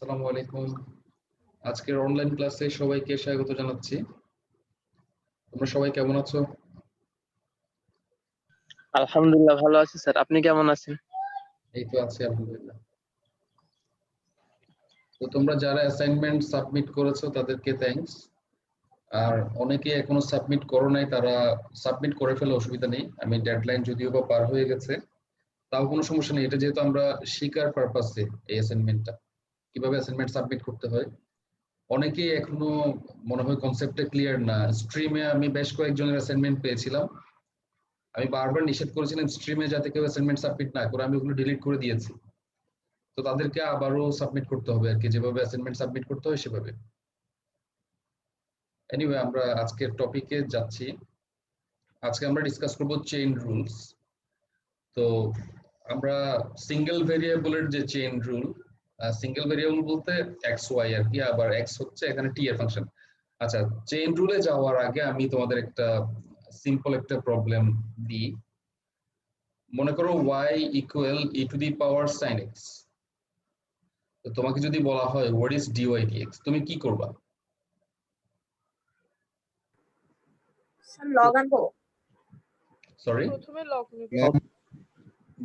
আসসালামু আলাইকুম। আজকের অনলাইন ক্লাসে সবাইকে স্বাগত জানাচ্ছি। তোমরা সবাই কেমন আছো? আলহামদুলিল্লাহ ভালো আছি স্যার, আপনি কেমন আছেন? এই তো আছি আলহামদুলিল্লাহ। তো তোমরা যারা অ্যাসাইনমেন্ট সাবমিট করেছো তাদেরকে থ্যাঙ্কস। আর অনেকে এখনো সাবমিট করো নাই, তারা সাবমিট করে ফেলে, অসুবিধা নেই। আমি ডেডলাইন যদিও বা পার হয়ে গেছে, তাও কোনো সমস্যা নেই। এটা যেহেতু আমরা শিকার পারপাসে এই অ্যাসাইনমেন্টটা, কিভাবে অ্যাসাইনমেন্ট সাবমিট করতে হয়, অনেকেই এখনো মনে হয় কনসেপ্টটা ক্লিয়ার না। স্ট্রিমে আমি বেশ কয়েকজনের অ্যাসাইনমেন্ট পেয়েছিলাম, আমি বারবার নিষেধ করেছিলাম স্ট্রিমে যাতে কেউ অ্যাসাইনমেন্ট সাবমিট না করে, আমি ওগুলো ডিলিট করে দিয়েছি। তো তাদেরকে আবারও সাবমিট করতে হবে আর কি, যেভাবে অ্যাসাইনমেন্ট সাবমিট করতে হয় সেভাবে। এনিওয়ে, আমরা আজকের টপিকে যাচ্ছি। আজকে আমরা ডিসকাস করব চেইন রুলস। তো আমরা সিঙ্গেল ভেরিয়েবলের যে চেইন রুল, সিঙ্গেল ভেরিয়েবল বলতে এক্স ওয়াই আর কি, আবার এক্স হচ্ছে এখানে টি এর ফাংশন। আচ্ছা, চেইন রুলে যাওয়ার আগে আমি তোমাদের একটা সিম্পল একটা প্রবলেম দিই। মনে করো y equal E to the power sine x. তো তোমাকে যদি বলা হয় হোয়াট ইজ dy dx, তুমি কি করবা? লগ আনবো। সরি, প্রথমে লগ নিব।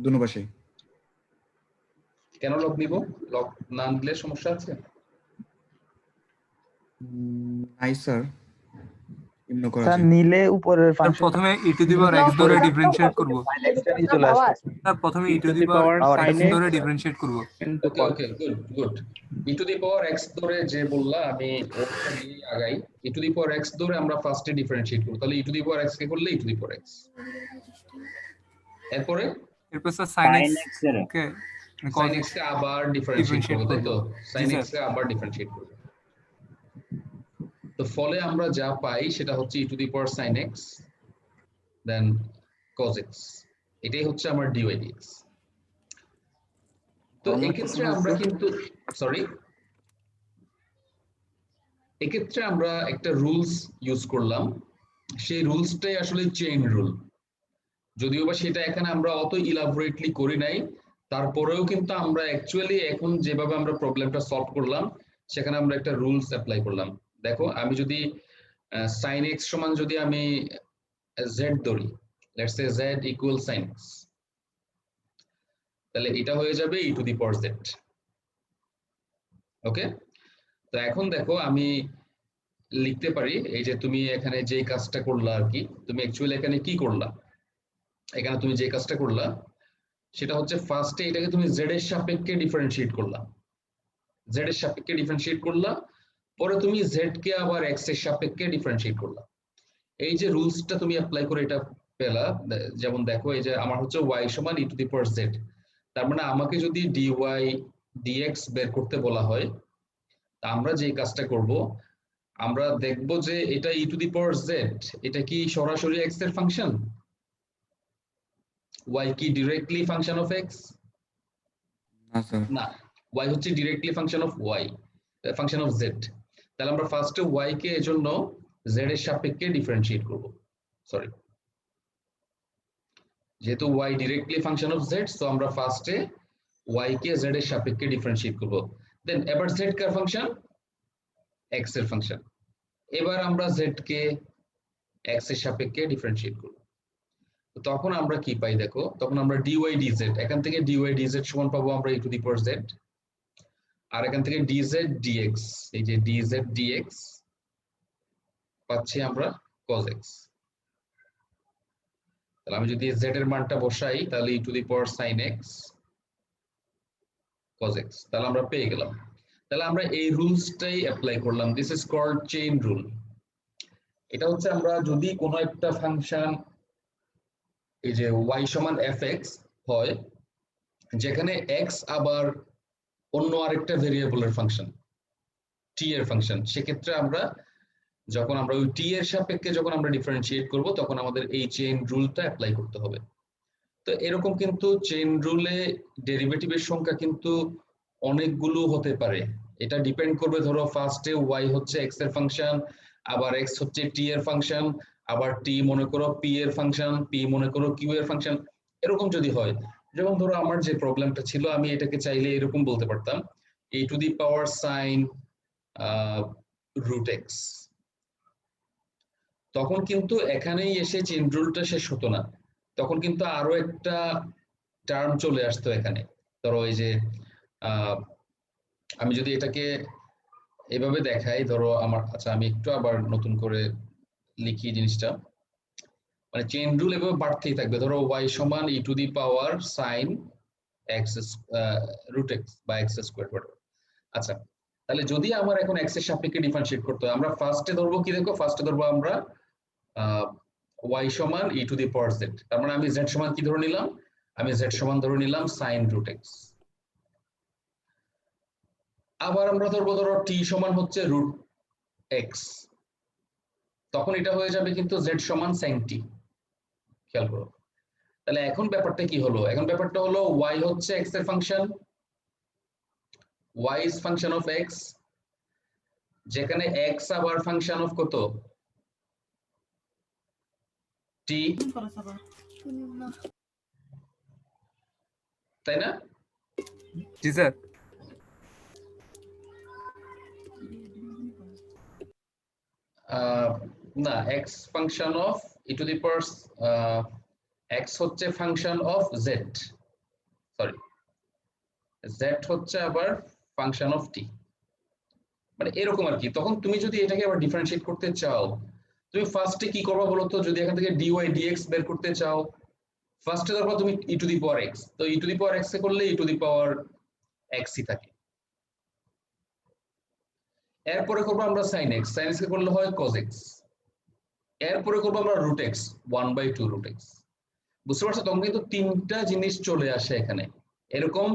দুনো পাশে। কেন লগ নিব? লগ না নিলে সমস্যা আছে? নাই স্যার, নিম্ন করা স্যার যায়। নিলে উপরের স্যার ফাংশন প্রথমে E to the power X ধরে ডিফারেন্সিয়েট করব। চলে আসবে। স্যার প্রথমে E to the power X ধরে ডিফারেন্সিয়েট করব। Okay okay, good good. E to the power X ধরে যে বললা, আমি ওটা দিয়ে আগাই। ই টু দি পাওয়ার এক্স ধরে আমরা ফার্স্টে ডিফারেন্সিয়েট করব। তাহলে E to the power x কে করলে ই টু দি পাওয়ার এক্স, এরপরে এরপর স্যার sin x কে sin x কে আবার ডিফারেন্সিয়েট করব, তাই তো? sin x কে আবার ডিফারেন্সিয়েট করব। তো ফলে আমরা যা পাই সেটা হচ্ছে E to the power sin x then cos x। এটাই হচ্ছে আমার dy dx। তো এক্ষেত্রে আমরা কিন্তু সরি, এক্ষেত্রে আমরা একটা রুলস ইউজ করলাম। সেই রুলসটাই আসলে চেইন রুল, যদিও বা সেটা এখানে আমরা অত ইলাবোরেটলি করি নাই। তারপরেও কিন্তু আমরা অ্যাকচুয়ালি এখন যেভাবে আমরা প্রবলেমটা সলভ করলাম, সেখানে আমরা একটা রুলস অ্যাপ্লাই করলাম। দেখো, আমি যদি sin x সমান যদি আমি z ধরি, let's say z equal sin x, তাহলে এটা হয়ে যাবে ই টু দি পাওয়ার z। ওকে, তো এখন দেখো আমি লিখতে পারি, এই যে তুমি এখানে যে কাজটা করলা আর কি, তুমি অ্যাকচুয়ালি এখানে কি করলা, এখানে তুমি যে কাজটা করলা সেটা হচ্ছে ফার্স্টে এটাকে তুমি z এর সাপেক্ষে ডিফারেন্সিয়েট করলা, z এর সাপেক্ষে ডিফারেন্সিয়েট করলা, পরে তুমি z কে আবার x এর সাপেক্ষে ডিফারেন্সিয়েট করলা। এই যে রুলসটা তুমি অ্যাপ্লাই করে এটা পেলা, যেমন দেখো এই যে আমার হচ্ছে y সমান ই টু দি পাওয়ার z, তার মানে আমাকে যদি dy dx বের করতে বলা হয়, তা আমরা যে কাজটা করব, আমরা দেখব যে এটা ই টু দি পাওয়ার z, এটা কি সরাসরি x এর ফাংশন? y কি ডিরেক্টলি ফাংশন অফ x? না স্যার, না, y হচ্ছে directly function of y, function of z। তাহলে আমরা ফার্স্টে y কে এজন্য z এর সাপেক্ষে ডিফারেন্সিয়েট করব। সরি, যেহেতু y directly function of z, so আমরা ফার্স্টে y কে z এর সাপেক্ষে ডিফারেন্সিয়েট করব। দেন এবার z কার ফাংশন? x এর ফাংশন। এবার আমরা z কে x এর সাপেক্ষে ডিফারেন্সিয়েট করব। তখন আমরা কি পাই দেখো, তখন আমরা dy dz, এখান থেকে dy dz সমান পাবো আমরা ই টু দি পাওয়ার z, আর এখান থেকে dz dx, এই যে dz dx পাচ্ছি আমরা cos x। তাহলে আমি যদি z এর মানটা বসাই, তাহলে E to the power sin x cos x, তাহলে আমরা পেয়ে গেলাম। তাহলে আমরা এই রুলসটাই অ্যাপ্লাই করলাম, this is called chain rule. এটা হচ্ছে আমরা যদি কোনো একটা ফাংশন, এই যে y সমান fx হয়, যেখানে x আবার অন্য আরেকটা ভেরিয়েবলের ফাংশন, t এর ফাংশন, সেক্ষেত্রে আমরা যখন আমরা ওই t এর সাপেক্ষে যখন আমরা ডিফারেন্সিয়েট করব, তখন আমাদের এই চেইন রুলটা অ্যাপ্লাই করতে হবে। তো এরকম কিন্তু চেইন রুলে ডেরিভেটিভের সংখ্যা কিন্তু অনেকগুলো হতে পারে। এটা ডিপেন্ড করবে, ধরো ফার্স্টে y হচ্ছে x এর ফাংশন, আবার x হচ্ছে t এর ফাংশন, আবার t মনে করো p এর ফাংশন, p মনে করো q এর ফাংশন। এরকম যদি হয়, যেমন ধরো আমার যে প্রবলেমটা ছিল, আমি এটাকে চাইলে এরকম বলতে পারতাম a to the power sin root x, তখন কিন্তু এখানেই এসে চেইন রুলটা শেষ হতো না, তখন কিন্তু আরো একটা টার্ম চলে আসতো এখানে। ধরো এই যে আমি যদি এটাকে এভাবে দেখাই, ধরো আমার, আচ্ছা আমি একটু আবার নতুন করে লিখি জিনিসটা, মানে চেইন রুল এভাবে বাড়তেই থাকবে। ধরো y সমান e to the power sin x root x বা x স্কয়ার। আচ্ছা, তাহলে যদি আমার এখন x এর সাপেক্ষে ডিফারেন্সিয়েট করতে হয়, আমরা ফার্স্টে ধরবো কি, দেখো ফার্স্টে ধরবো আমরা y সমান e to the power z, তার মানে আমি z সমান কি ধরে নিলাম, আমি z সমান ধরে নিলাম sin root x। আবার আমরা ধরবো, ধরো t সমান হচ্ছে root x, তখন এটা হয়ে যাবে কিন্তু z সমান sin t। খেয়াল করো, তাহলে এখন ব্যাপারটা কি হলো, এখন ব্যাপারটা হলো y হচ্ছে x এর function, y is function of x, যেখানে x আবার ফাংশন অফ কত, t, তাই না? জি স্যার। না, x function of e to the power x হচ্ছে function of z, sorry z হচ্ছে আবার ফাংশন অফ t, মানে এরকম আর কি। তখন তুমি যদি এটাকে আবার ডিফারেন্সিয়েট করতে চাও, তুমি ফার্স্টে কি করবা বলো তো, যদি এখান থেকে dy dx বের করতে চাও, ফার্স্টে ধরবা তুমি e to the power x, তো e to the power x এ করলে e to the power x ই থাকে। এরপরে করবো আমরা sin x, sin x কে করলে হয় cos x। এরপরে করবো আমরা root x, 1/2 root x। বুঝতে পারছো, তখন কিন্তু তিনটা জিনিস চলে আসে এখানে, এরকম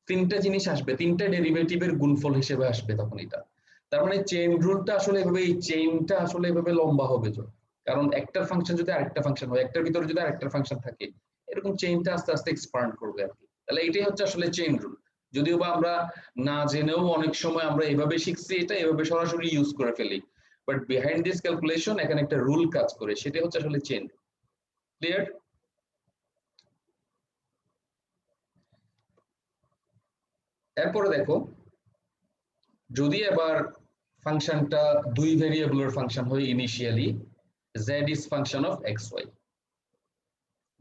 তিনটা জিনিস আসবে, তিনটা ডেরিভেটিভের গুণফল হিসেবে আসবে তখন এটা। তার মানে চেইন রুলটা আসলে এভাবে, এই চেইনটা আসলে এভাবে লম্বা হবে, কারণ একটা ফাংশন যদি আরেকটা ফাংশন হয়, একটার ভিতরে যদি আরেকটা ফাংশন থাকে, এরকম চেইনটা আস্তে আস্তে এক্সপান্ড করবে আর কি। তাহলে এটাই হচ্ছে আসলে চেইন রুল। যদিও বা আমরা না জেনেও অনেক সময় আমরা এভাবে শিখছি, এটা এভাবে সরাসরি ইউজ করে ফেলি, বাট বিহাইন্ড দিস ক্যালকুলেশন এখানে একটা রুল কাজ করে, সেটা হচ্ছে আসলে চেইন। ক্লিয়ার? এরপরে দেখো, যদি এবার ফাংশনটা দুই ভেরিয়েবলের ফাংশন হয় initially, z is function of xy,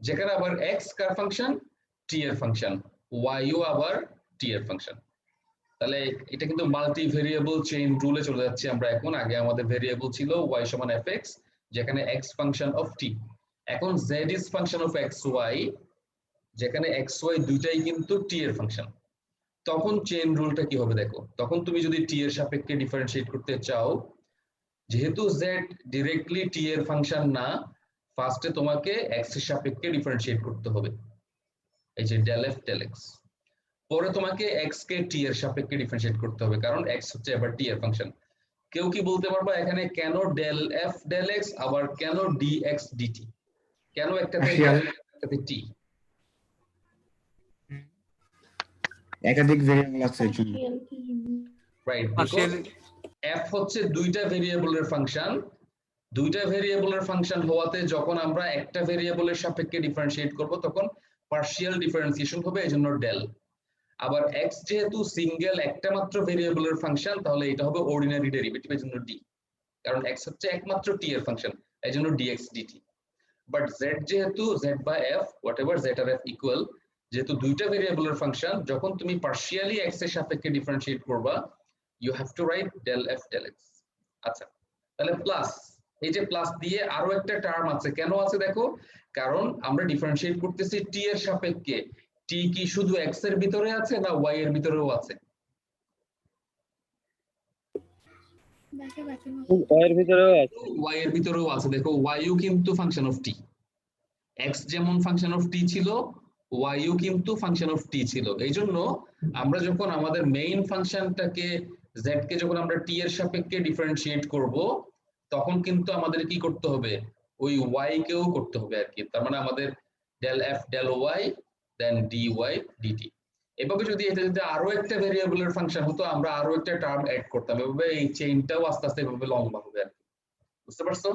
যেখানে আবার x কার ফাংশন, t এর ফাংশন, y ও আবার t এর ফাংশন। তাহলে এটা কিন্তু মাল্টি ভেরিয়েবল চেইন রুলে চলে যাচ্ছে আমরা এখন। আগে আমাদের ভেরিয়েবল ছিল y সমান fx, যেখানে x ফাংশন অফ t। এখন z is function of xy, যেখানে xy দুইটাই কিন্তু t এর ফাংশন। তখন চেইন রুলটা কি হবে দেখো, তখন তুমি যদি t এর সাপেক্ষে ডিফারেন্সিয়েট করতে চাও, যেহেতু z ডিরেক্টলি t এর ফাংশন না, ফার্স্টে তোমাকে x এর সাপেক্ষে ডিফারেন্সিয়েট করতে হবে, এই যে del f del x। পরে তোমাকে x কে t এর সাপেক্ষে ডিফারেন্সিয়েট করতে হবে, কারণ x হচ্ছে আবার t এর ফাংশন। কেউ কি বলতে পারবা এখানে কেন del f del x আবার কেন dx dt, কেন একটাতে একটাতে t? একাধিক ভেরিয়েবল আছে এর জন্য। রাইট, বিকজ f হচ্ছে দুইটা ভেরিয়েবলের ফাংশন, দুইটা ভেরিয়েবলের ফাংশন হওয়াতে যখন আমরা একটা ভেরিয়েবলের সাপেক্ষে ডিফারেন্সিয়েট করব তখন পার্শিয়াল ডিফারেন্সিয়েশন হবে, এজন্য ডেল। আবার x যেহেতু সিঙ্গেল একটা মাত্র ভেরিয়েবলের ফাংশন, তাহলে এটা হবে অর্ডিনারি ডেরিভেটিভ, এজন্য d, কারণ x হচ্ছে একমাত্র t এর ফাংশন, এজন্য dx dt। বাট z যেহেতু z বা f হোয়াটএভার z আর f ইকুয়াল, যেহেতু দুইটা ভেরিয়েবলের ফাংশন, যখন তুমি পার্শিয়ালি x এর সাপেক্ষে ডিফারেন্সিয়েট করবা, you have to write del f del x। আচ্ছা, তাহলে প্লাস, এই যে প্লাস দিয়ে আরো একটা টার্ম আছে, কেন আছে দেখো, কারণ আমরা ডিফারেন্সিয়েট করতেছি t এর সাপেক্ষে। t কি শুধু x এর ভিতরে আছে না y এর ভিতরেও আছে? y এর ভিতরেও আছে। y এর ভিতরেও আছে, দেখো y ও কিন্তু ফাংশন অফ t, x যেমন ফাংশন অফ t ছিল, y ও কিন্তু ফাংশন অফ t ছিল। এই জন্য আমরা যখন আমাদের মেইন ফাংশনটাকে z কে যখন আমরা t এর সাপেক্ষে ডিফারেন্সিয়েট করব, তখন কিন্তু আমাদের কি করতে হবে, ওই y কেও করতে হবে আর কি। তার মানে আমাদের del f del y দেন dy dt। এভাবে যদি এটা যদি আরো একটা ভেরিয়েবলের ফাংশন হতো, আমরা আরো একটা টার্ম অ্যাড করতাম, এভাবে এই চেইনটাও আস্তে আস্তে এভাবে লম্বা হবে আর কি। বুঝতে পারছো?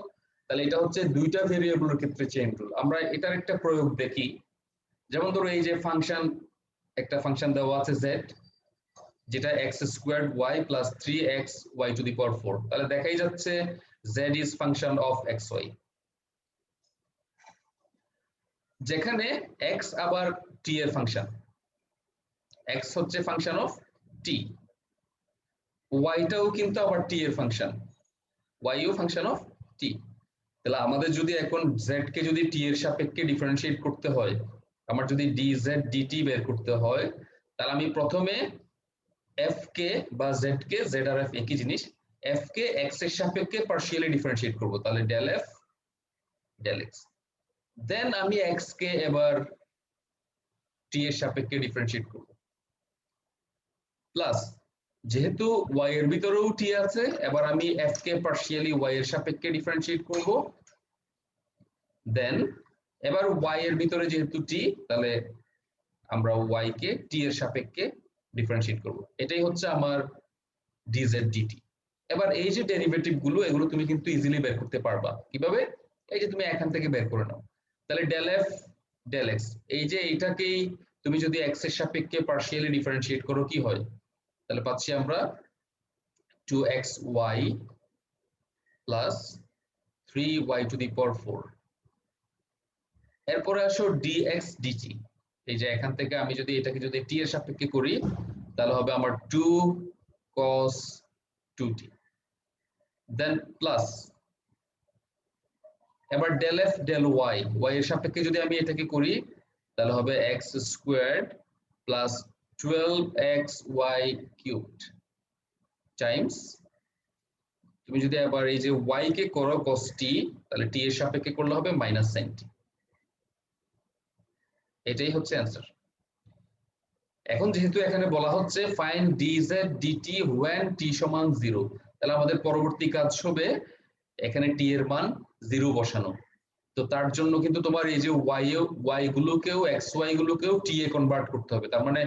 তাহলে এটা হচ্ছে দুইটা ভেরিয়েবলের ক্ষেত্রে চেইন রুল। আমরা এটার একটা প্রয়োগ দেখি, যেমন ধরো এই যে ফাংশন, একটা ফাংশন দেওয়া আছে z, যেটা x² y + 3xy⁴, তাহলে দেখাই যাচ্ছে z is function of xy, যেখানে x আবার t এর ফাংশন, x হচ্ছে ফাংশন অফ t, y টাও কিন্তু আবার t এর ফাংশন, y ও ফাংশন অফ t। তাহলে আমাদের যদি এখন z কে যদি t এর সাপেক্ষে ডিফারেন্সিয়েট করতে হয়, আমার যদি dz dt বের করতে হয়, তাহলে আমি প্রথমে f কে বা z কে, z আর f একই জিনিস, f কে x এর সাপেক্ষে পার্শিয়ালি ডিফারেন্সিয়েট করব, তাহলে del f del x, দেন আমি x কে এবার t এর সাপেক্ষে ডিফারেন্সিয়েট করব, প্লাস যেহেতু y এর ভিতরেও t আছে, এবার আমি f কে পার্শিয়ালি y এর সাপেক্ষে ডিফারেন্সিয়েট করব, দেন এবার y এর ভিতরে যেহেতু t, তাহলে আমরা y কে t এর সাপেক্ষে ডিফারেন্সিয়েট করব। এটাই হচ্ছে আমার dz dt। এবার এই যে ডেরিভেটিভ গুলো, এগুলো তুমি কিন্তু ইজিলি বের করতে পারবা। কিভাবে? এই যে তুমি এখান থেকে বের করে নাও, তাহলে del f del x, এই যে এইটাকেই তুমি যদি x এর সাপেক্ষে পার্শিয়ালি ডিফারেন্সিয়েট করো কি হয়, তাহলে পাচ্ছি আমরা 2xy plus 3y⁴। এরপরে আসো dx dt, এই যে এখান থেকে আমি যদি এটাকে যদি t এর সাপেক্ষে করি, তাহলে হবে আমার 2 cos 2t, দেন প্লাস এবার del f del y, y এর সাপেক্ষে যদি আমি এটাকে করি, তাহলে হবে x² plus 12xy³ টাইমস, তুমি যদি আবার এই যে y কে করো cos t, তাহলে t এর সাপেক্ষে করলে হবে -sin t। এটাই হচ্ছে অ্যান্সার। এখন যেহেতু এখানে বলা হচ্ছে find dz dt when t = 0, তাহলে আমাদের পরবর্তী কাজ হবে এখানে t এর মান 0 বসানো। তো তার জন্য কিন্তু তোমার এই যে y গুলোকেও xy গুলোকেও t এ কনভার্ট করতে হবে। তার মানে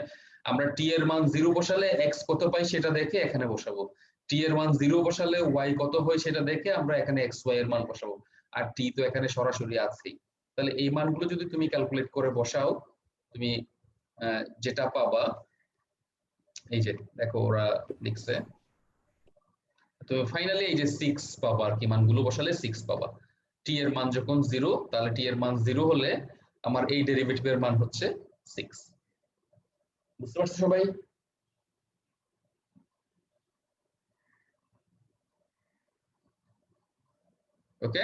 আমরা t এর মান 0 বসালে x কত পাই সেটা দেখে এখানে বসাবো, t এর মান 0 বসালে y কত হয় সেটা দেখে আমরা এখানে xy এর মান বসাবো, আর t তো এখানে সরাসরি আছেই। তাহলে এই মানগুলো যদি তুমি ক্যালকুলেট করে বসাও, তুমি যেটা পাবা, এই যে দেখো ওরা লিখছে, তো ফাইনালি এই যে 6 পাবা আর কি, মানগুলো বসালে 6 পাবা। t এর মান যখন 0, তাহলে t এর মান 0 হলে আমার এই ডেরিভেটিভের মান হচ্ছে 6। বুঝতে পারছো সবাই? ওকে,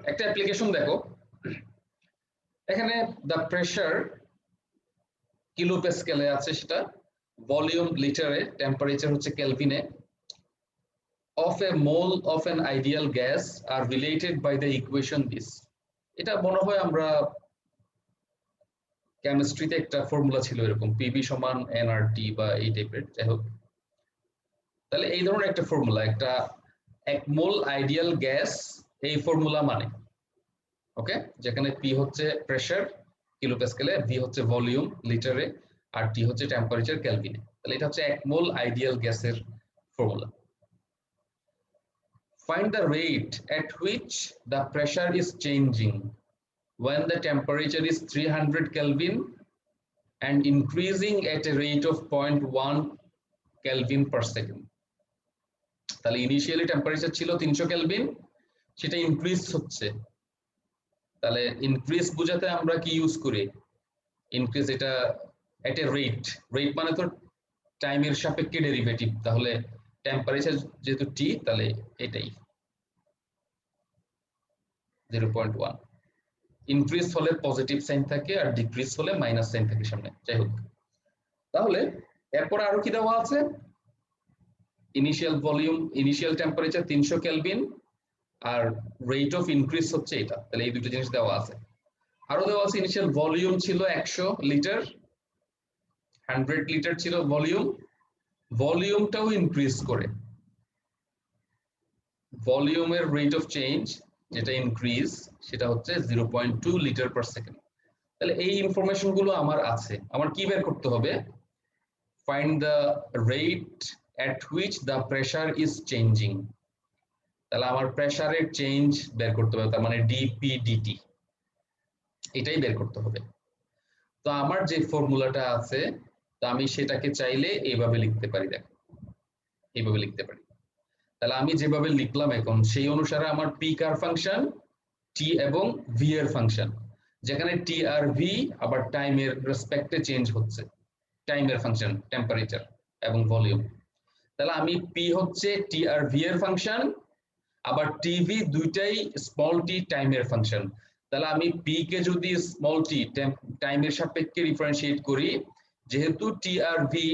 একটা অ্যাপ্লিকেশন দেখো, এখানে দ্য প্রেসার কিলোপ্যাসকেলে আছে, সেটা ভলিউম লিটারে, টেম্পারেচার হচ্ছে কেলভিনে, of a mole of an ideal gas are related by the equation this। এটা মনে হয় আমরা কেমিস্ট্রিতে একটা ফর্মুলা ছিল এরকম, PV = nRT বা এই টাইপের, যাই হোক। তাহলে এই ধরনের একটা ফর্মুলা, একটা 1 মোল আইডিয়াল গ্যাস, এই ফর্মুলা মানে, ওকে, যেখানে P হচ্ছে প্রেসার কিলোপ্যাসকেলে, V হচ্ছে ভলিউম লিটারে, আর T হচ্ছে টেম্পারেচার কেলভিনে। তাহলে এটা হচ্ছে 1 মোল আইডিয়াল গ্যাসের formula. Find the rate at which the pressure is changing when the temperature is 300 Kelvin and increasing at a rate of 0.1 Kelvin per second। তাহলে initially temperature ছিল 300 kelvin, সেটা increase হচ্ছে, তাহলে ইনক্রিজ বোঝাতে আমরা কি ইউজ করি? ইনক্রিজ, এটা এট এ রেট, রেট মানে তো টাইমের সাপেক্ষে ডেরিভেটিভ, তাহলে টেম্পারেচার যেহেতু t, তাহলে এটাই 0.1। ইনক্রিজ হলে পজিটিভ সাইন থাকে আর ডিক্রিজ হলে মাইনাস সাইন থাকে সামনে, যাই হোক। তাহলে এরপর আরো কি দেওয়া আছে? Initial volume, initial temperature 300 kelvin, আর রেট অফ ইনক্রিজ হচ্ছে এটা, তাহলে এই দুটো জিনিস দেওয়া আছে। আরো দেওয়া আছে ইনিশিয়াল ভলিউম ছিল 100 লিটার, 100 লিটার ছিল ভলিউম, ভলিউমটাও ইনক্রিজ করে, ভলিউমের রেট অফ চেঞ্জ যেটা ইনক্রিজ সেটা হচ্ছে 0.2 লিটার পার সেকেন্ড। তাহলে এই ইনফরমেশন গুলো আমার আছে, আমার কি বের করতে হবে? Find the rate at which the pressure is changing। তাহলে আমার প্রেসারের চেঞ্জ বের করতে হবে, তার মানে dp dt, এটাই বের করতে হবে। তো আমার যে ফর্মুলাটা আছে তো আমি সেটাকে চাইলে এইভাবে লিখতে পারি, দেখো এইভাবে লিখতে পারি। তাহলে আমি যেভাবে লিখলাম এখন সেই অনুসারে আমার পি কার ফাংশন, টি এবং ভি এর ফাংশন, যেখানে টি আর ভি আবার টাইমের রেসপেক্টে চেঞ্জ হচ্ছে, টাইমের ফাংশন, টেম্পারেচার এবং ভলিউম। তাহলে আমি পি হচ্ছে টি আর ভি এর ফাংশন, আবার টিভি দুইটাই স্মল টি টাইমের ফাংশন। তাহলে আমি পি কে যদি স্মল টি টাইমের সাপেক্ষে ডিফারেন্সিয়েট করি, যেহেতু টি আর ভি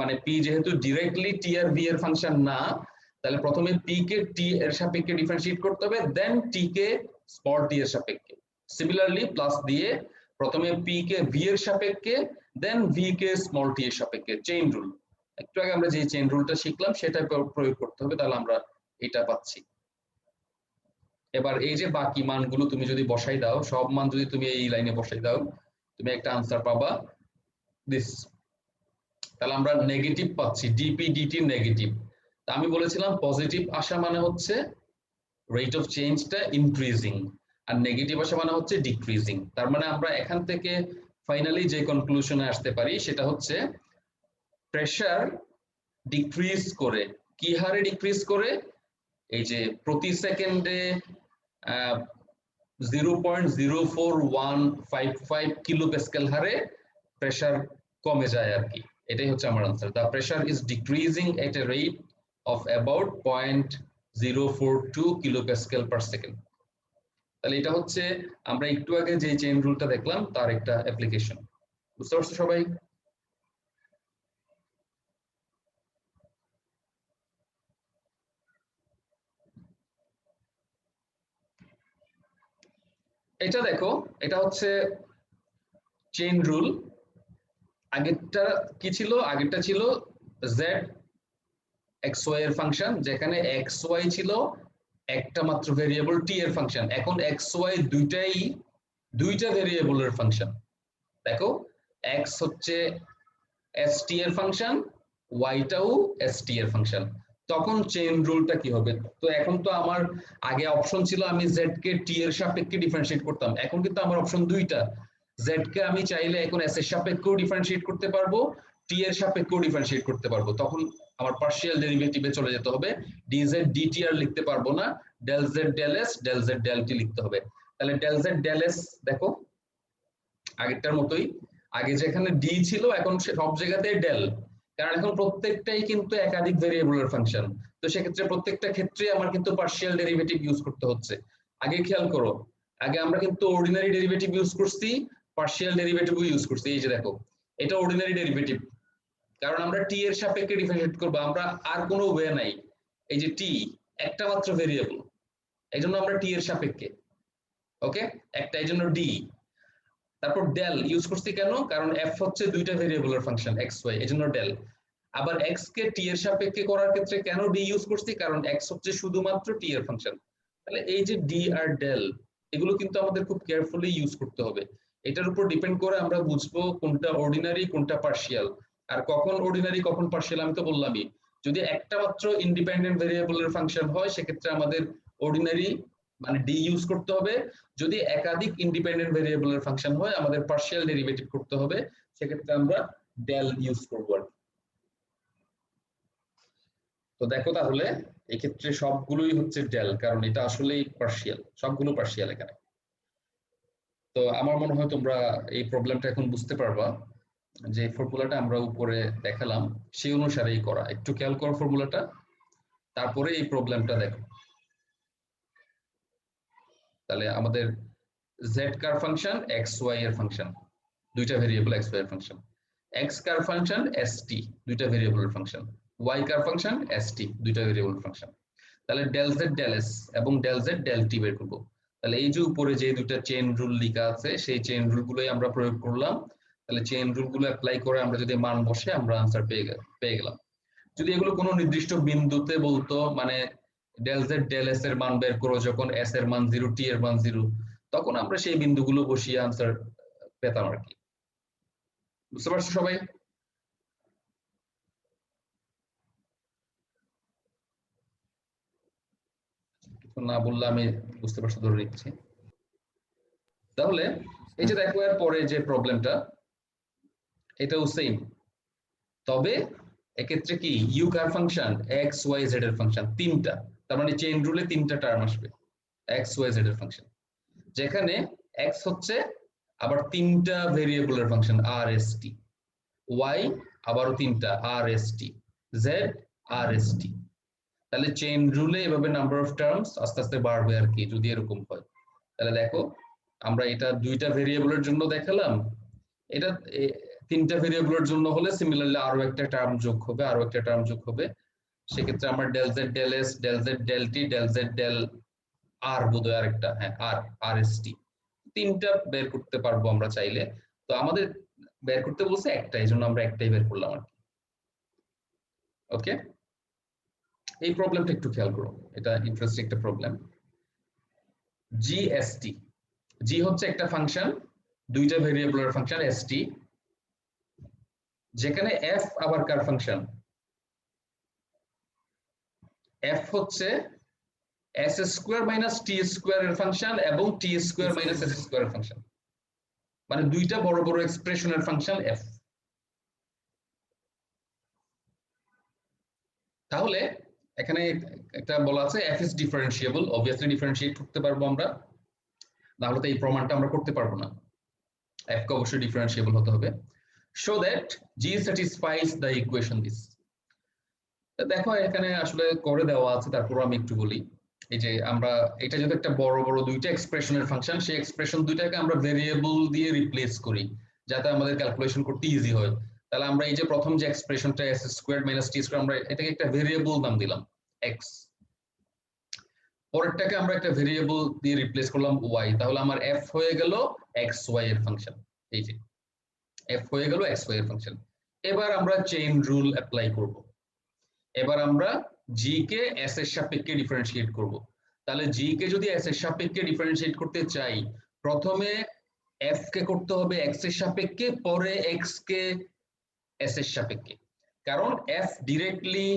মানে পি যেহেতু ডিরেক্টলি টি আর ভি এর ফাংশন না, তাহলে প্রথমে পি কে টি এর সাপেক্ষে ডিফারেন্সিয়েট করতে হবে, দেন টি কে স্মল টি এর সাপেক্ষে। সিমিলারলি প্লাস দিয়ে প্রথমে পি কে ভি এর সাপেক্ষে, দেন ভি কে স্মল টি এর সাপেক্ষে, চেইন রুল। একটু আগে আমরা যে চেইন রুলটা শিখলাম সেটা প্রয়োগ করতে হবে, তাহলে আমরা এটা পাচ্ছি। এবার এই যে বাকি মানগুলো তুমি যদি বসাই দাও, সব মান যদি তুমি এই লাইনে বসাই দাও, তুমি একটা আনসার পাবা দিস। তাহলে আমরা নেগেটিভ পাচ্ছি, ডিপি ডিটি নেগেটিভ। তা আমি বলেছিলাম পজিটিভ আসা মানে হচ্ছে রেট অফ চেঞ্জটা ইনক্রিজিং, আর নেগেটিভ আসা মানে হচ্ছে ডিক্রিজিং। তার মানে আমরা এখান থেকে ফাইনালি যে কনক্লুশনে আসতে পারি সেটা হচ্ছে প্রেসার ডিক্রিজ করে, কি হারে ডিক্রিজ করে, এই যে প্রতি সেকেন্ডে 0.04155 কিলো প্যাসকেল হারে প্রেসার কমে যায় আর কি। এটাই হচ্ছে আমার answer. The pressure is decreasing at a rate of about 0.042 kilo Pascal per second. তাহলে এটা হচ্ছে আমরা একটু আগে যে চেইন রুলটা দেখলাম তার একটা অ্যাপ্লিকেশন। বুঝতে পারছো সবাই? এটা দেখো, এটা হচ্ছে চেইন রুল। আগেরটা কি ছিল? আগেরটা ছিল জেড এক্স ওয়াই এর ফাংশন, যেখানে এক্স ওয়াই ছিল একটা মাত্র ভেরিয়েবল টি এর ফাংশন। এখন এক্স ওয়াই দুইটা ভেরিয়েবলের ফাংশন। দেখো এক্স হচ্ছে এস টি এর ফাংশন, ওয়াইটাও এস টি এর ফাংশন। তখন চেইন রুলটা কি হবে? তো এখন তো আমার আগে অপশন ছিল আমি জেড কে টি এর সাপেক্ষে ডিফারেন্সিয়েট করতাম, এখন কিন্তু আমার অপশন দুইটা। জেড কে আমি চাইলে এখন এস এর সাপেক্ষেও ডিফারেন্সিয়েট করতে পারবো, টি এর সাপেক্ষেও ডিফারেন্সিয়েট করতে পারবো। তখন আমার পার্শিয়াল ডেরিভেটিভে চলে যেতে হবে, ডিজেড ডিটি আর লিখতে পারবো না, del Z del S del Z del t লিখতে হবে। তাহলে ডেল জেড ডেল এস দেখো আগেরটার মতোই, আগে যেখানে ডি ছিল এখন সব জায়গাতেই ডেল, কারণ এখন প্রত্যেকটাই কিন্তু একাধিক ভেরিয়েবলের ফাংশন। তো সেক্ষেত্রে প্রত্যেকটা ক্ষেত্রে আমার কিন্তু পার্শিয়াল ডেরিভেটিভ ইউজ করতে হচ্ছে। আগে খেয়াল করো, আগে আমরা কিন্তু অর্ডিনারি ডেরিভেটিভ ইউজ করছি, পার্শিয়াল ডেরিভেটিভ ইউজ করছি। এই যে দেখো এটা অর্ডিনারি ডেরিভেটিভ, কারণ আমরা টি এর সাপেক্ষে ডিফারেন্সিয়েট করব, আমরা আর কোনো ওয়ে নাই। এই যে টি একটা মাত্র ভেরিয়েবল, এই জন্য আমরা টি এর সাপেক্ষে, ওকে একটা, এই জন্য ডি। তারপর ডেল ইউজ করছি কেন? কারণ এফ হচ্ছে দুইটা ভেরিয়েবলের ফাংশন এক্স ওয়াই, এই জন্য ডেল। আবার এক্স কে টি এর সাপেক্ষে করার ক্ষেত্রে কেন ডি ইউজ করছি? কারণ এক্স হচ্ছে শুধুমাত্র টি এর ফাংশন। তাহলে এই যে ডি আর ডেল এগুলো কিন্তু আমাদের খুব কেয়ারফুলি ইউজ করতে হবে। এটার উপর ডিপেন্ড করে আমরা বুঝবো কোনটা অর্ডিনারি কোনটা পার্শিয়াল, আর কখন অর্ডিনারি কখন পার্শিয়াল আমি তো বললামই। যদি একটা মাত্র ইন্ডিপেন্ডেন্ট ভেরিয়েবলের ফাংশন হয় সেক্ষেত্রে আমাদের অর্ডিনারি মানে ডি ইউজ করতে হবে। যদি একাধিক ইন্ডিপেন্ডেন্ট ভেরিয়েবলের ফাংশন হয় আমাদের পার্শিয়াল ডেরিভেটিভ করতে হবে, সেক্ষেত্রে আমরা ডেল ইউজ করব আর। তো দেখো তাহলে এই ক্ষেত্রে সবগুলোই হচ্ছে ডেল, কারণ এটা আসলেই পার্শিয়াল, সবগুলো পার্শিয়াল এখানে। তো আমার মনে হয় তোমরা এই প্রবলেমটা এখন বুঝতে পারবা, যে ফর্মুলাটা আমরা উপরে দেখালাম সেই অনুসারেই করা। একটু খেয়াল করো ফর্মুলাটা, তারপরে এই প্রবলেমটা দেখো। তাহলে আমাদের জেড কার ফাংশন এক্স ওয়াই এর ফাংশন, দুইটা ভেরিয়েবল এক্স ওয়াই এর ফাংশন। এক্স কার ফাংশন এস টি, দুইটা ভেরিয়েবলের ফাংশন। ওয়াই কার ফাংশন এস টি, দুইটা ভেরিয়েবলের ফাংশন। তাহলে ডেল জেড ডেল এস এবং ডেল জেড ডেল টি বের করবো। তাহলে এই যে উপরে যে দুইটা চেইন রুল লেখা আছে সেই চেইন রুল গুলোই আমরা প্রয়োগ করলাম। তাহলে চেইন রুল গুলো অ্যাপ্লাই করে আমরা যদি মান বসে আমরা আনসার পেয়ে গেলাম। যদি এগুলো কোনো নির্দিষ্ট বিন্দুতে বলতো, মানে ডেল জেড ডেল এস এর মান বের করো যখন এস এর মান 0 টি এর মান 0, তখন আমরা সেই বিন্দুগুলো বসিয়ে আনসার পেতাম আর কি। বুঝতে পারছো সবাই? কিছু না বললে আমি বুঝতে পারছি ধরে নিচ্ছি। তাহলে এই যে দেখো এর পরে যে প্রবলেমটা, এটাও সেম। তবে এক্ষেত্রে কি ইউ কার ফাংশন এক্স ওয়াই জেড এর ফাংশন তিনটা, তার মানে চেইন রুলে তিনটা টার্ম আসবে এক্স ওয়াই জেড এর ফাংশন, যেখানে এক্স হচ্ছে আবার তিনটা ভেরিয়েবলের ফাংশন আর এস টি, ওয়াই আবারও তিনটা আর এস টি, জেড আর এস টি। তাহলে চেইন রুলে এভাবে নাম্বার অফ টার্মস আস্তে আস্তে বাড়বে আর কি, যদি এরকম হয়। তাহলে দেখো আমরা এটা দুইটা ভেরিয়েবলের জন্য দেখালাম, এটা তিনটা ভেরিয়েবলের জন্য হলে সিমিলারলি আরো একটা টার্ম যোগ হবে, আরো একটা টার্ম যোগ হবে। সেক্ষেত্রে আমরা del Z del S del Z del T del Z del R বোধহয় আরেকটা, হ্যাঁ আর আর এস টি, তিনটা বের করতে পারবো আমরা চাইলে। তো আমাদের বের করতে বলছে একটা, এই জন্য আমরা একটাই বের করলাম আর কি। ওকে, এই প্রবলেমটা একটু খেয়াল করো, এটা ইন্টারেস্টিং একটা প্রবলেম। জিএসটি, জি হচ্ছে একটা ফাংশন, দুইটা ভেরিয়েবলের ফাংশন এসটি, যেখানে এফ আবার কার ফাংশন, এফ হচ্ছে S square minus t square এর ফাংশন এবং টি স্কোয়ার মাইনাস এস স্কোয়ার এর ফাংশন, মানে দুইটা বড় বড় এক্সপ্রেশনের ফাংশন এফ। তাহলে এখানে একটা বলা আছে F is differentiable, obviously differentiate করতে পারবো আমরা, না হলে তো এই প্রমাণটা আমরা করতে পারবো না, এফ কে অবশ্যই ডিফারেন্সিয়েবল হতে হবে। Show that G স্যাটিসফাইজ the equation this. দেখো এখানে আসলে করে দেওয়া আছে, তারপর আমি একটু বলি। এই যে আমরা এটা যদি একটা বড় বড় দুইটা এক্সপ্রেশনের ফাংশন, সেই এক্সপ্রেশন দুইটাকে আমরা ভেরিয়েবল দিয়ে রিপ্লেস করি যাতে আমাদের ক্যালকুলেশন করতে ইজি হয়। তাহলে আমরা এই যে প্রথম যে এক্সপ্রেশনটা S square minus t square, আমরা এটাকে একটা ভেরিয়েবল নাম দিলাম এক্স, পরেরটাকে আমরা একটা ভেরিয়েবল দিয়ে রিপ্লেস করলাম ওয়াই, তাহলে আমার এফ হয়ে গেল এক্স ওয়াই এর ফাংশন। এই যে এফ হয়ে গেল এক্স ওয়াই এর ফাংশন। এবার আমরা চেইন রুল অ্যাপ্লাই করব। এবার আমরা জি কে এস এর সাপেক্ষে ডিফারেন্সিয়েট করব। তাহলে জি কে যদি এস এর সাপেক্ষে ডিফারেন্সিয়েট করতে চাই, প্রথমে এফ কে করতে হবে এক্স এর সাপেক্ষে, পরে এক্স কে এস এর সাপেক্ষে, কারণ এফ ডিরেক্টলি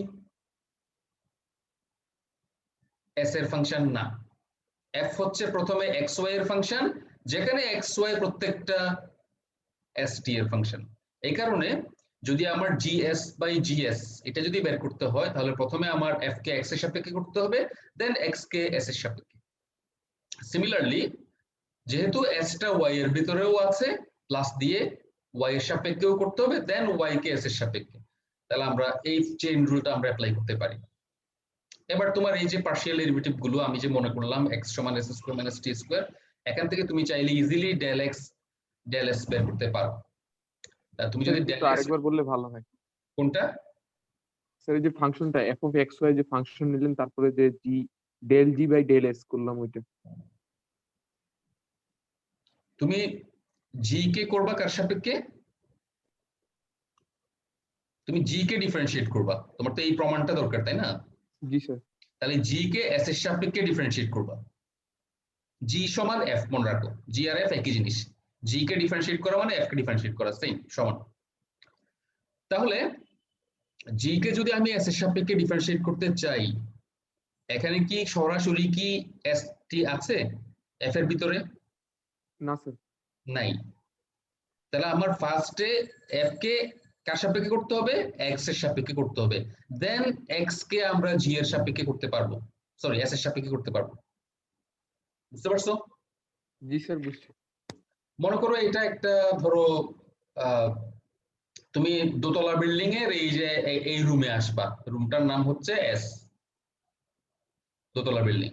এস এর ফাংশন না, এফ হচ্ছে প্রথমে এক্স ওয়াই এর ফাংশন, যেখানে এক্স ওয়াই প্রত্যেকটা এস টি এর ফাংশন। এই কারণে যদি আমার জিএস বাই জিএস এটা যদি বের করতে হয়, তাহলে প্রথমে আমার এফ কে এক্স এর সাপেক্ষে করতে হবে, দেন এক্স কে এস এর সাপেক্ষে। সিমিলারলি যেহেতু এস টা ওয়াই এর ভিতরেও আছে, প্লাস দিয়ে ওয়াই এর সাপেক্ষেও করতে হবে, দেন ওয়াই কে এস এর সাপেক্ষে। তাহলে আমরা এই চেইন রুলটা আমরা অ্যাপ্লাই করতে পারি। এবার তোমার এই যে পার্শিয়াল ডেরিভেটিভ গুলো আমি যে মনে করলাম এক্স সমান s square minus t square, এখান থেকে তুমি চাইলে easily del x del s বের করতে পারো। তুমি যদি আরেকবার বললে ভালো হয়। কোনটা স্যার এই যে ফাংশনটা এফ অফ এক্স ওয়াই যে ফাংশন নিলেন, তারপরে যে G del G by del S করলাম, ওইটা তুমি জি কে করবা কার সাপেক্ষে, তুমি জি কে ডিফারেন্সিয়েট করবা, তোমার তো এই প্রমাণটা দরকার তাই না? জি স্যার। তাহলে জি কে এস এর সাপেক্ষে ডিফারেন্সিয়েট করবা। জি সমান এফ, মনে রাখো জি আর এফ একই জিনিস, জি কে ডিফারেন্সিয়েট করা মানে এফ কে ডিফারেন্সিয়েট করা সেম সমান। তাহলে জি কে যদি আমি এস এর সাপেক্ষে ডিফারেন্সিয়েট করতে চাই, এখানে কি সরাসরি কি এস টি আছে এফ এর ভিতরে? না স্যার, নাই। তাহলে আমার ফার্স্টে এফ কে কার সাপেক্ষে করতে হবে, এক্স এর সাপেক্ষে করতে হবে, দেন এক্স কে আমরা জি এর সাপেক্ষে করতে পারবো, সরি এস এর সাপেক্ষে করতে পারবো। বুঝতে পারছো? জি স্যার বুঝছি। মনে করো এটা একটা ধরো তুমি দোতলা বিল্ডিং এর এই যে এই রুমে আসবা, রুমটার নাম হচ্ছে এস, দোতলা বিল্ডিং।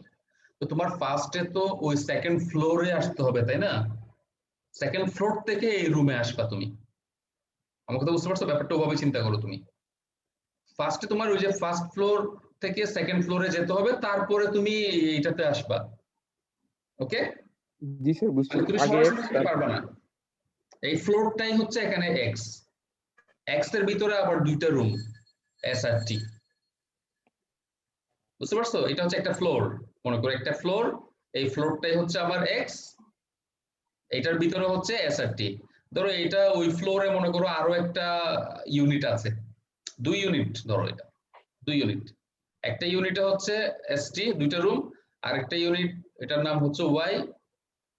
তো তোমার ফার্স্টে তো ওই সেকেন্ড ফ্লোরে আসতে হবে তাই না? সেকেন্ড ফ্লোর থেকে এই রুমে আসবা তুমি, আমার কথা বুঝতে পারছো? ব্যাপারটা ওভাবে চিন্তা করো তুমি। ফার্স্টে তোমার ওই যে ফার্স্ট ফ্লোর থেকে সেকেন্ড ফ্লোরে যেতে হবে, তারপরে তুমি এইটাতে আসবা। ওকে, জি স্যার বুঝছি। তুমি আগে সরাসরি যেতে পারবা না, এই ফ্লোরটাই হচ্ছে এখানে এক্স, এক্স এর ভিতরে আবার দুইটা রুম এস আর টি। বুঝতে পারছো? এটা হচ্ছে একটা ফ্লোর, মনে করো একটা ফ্লোর, এই ফ্লোরটাই হচ্ছে আমার এক্স, এটার ভিতরে হচ্ছে এস আর টি। ধরো এটা ওই ফ্লোরে মনে করো আরো একটা ইউনিট আছে, 2 ইউনিট ধরো, এটা 2 ইউনিট, একটা ইউনিটে হচ্ছে এস টি দুইটা রুম, আর একটা ইউনিট এটার নাম হচ্ছে ওয়াই,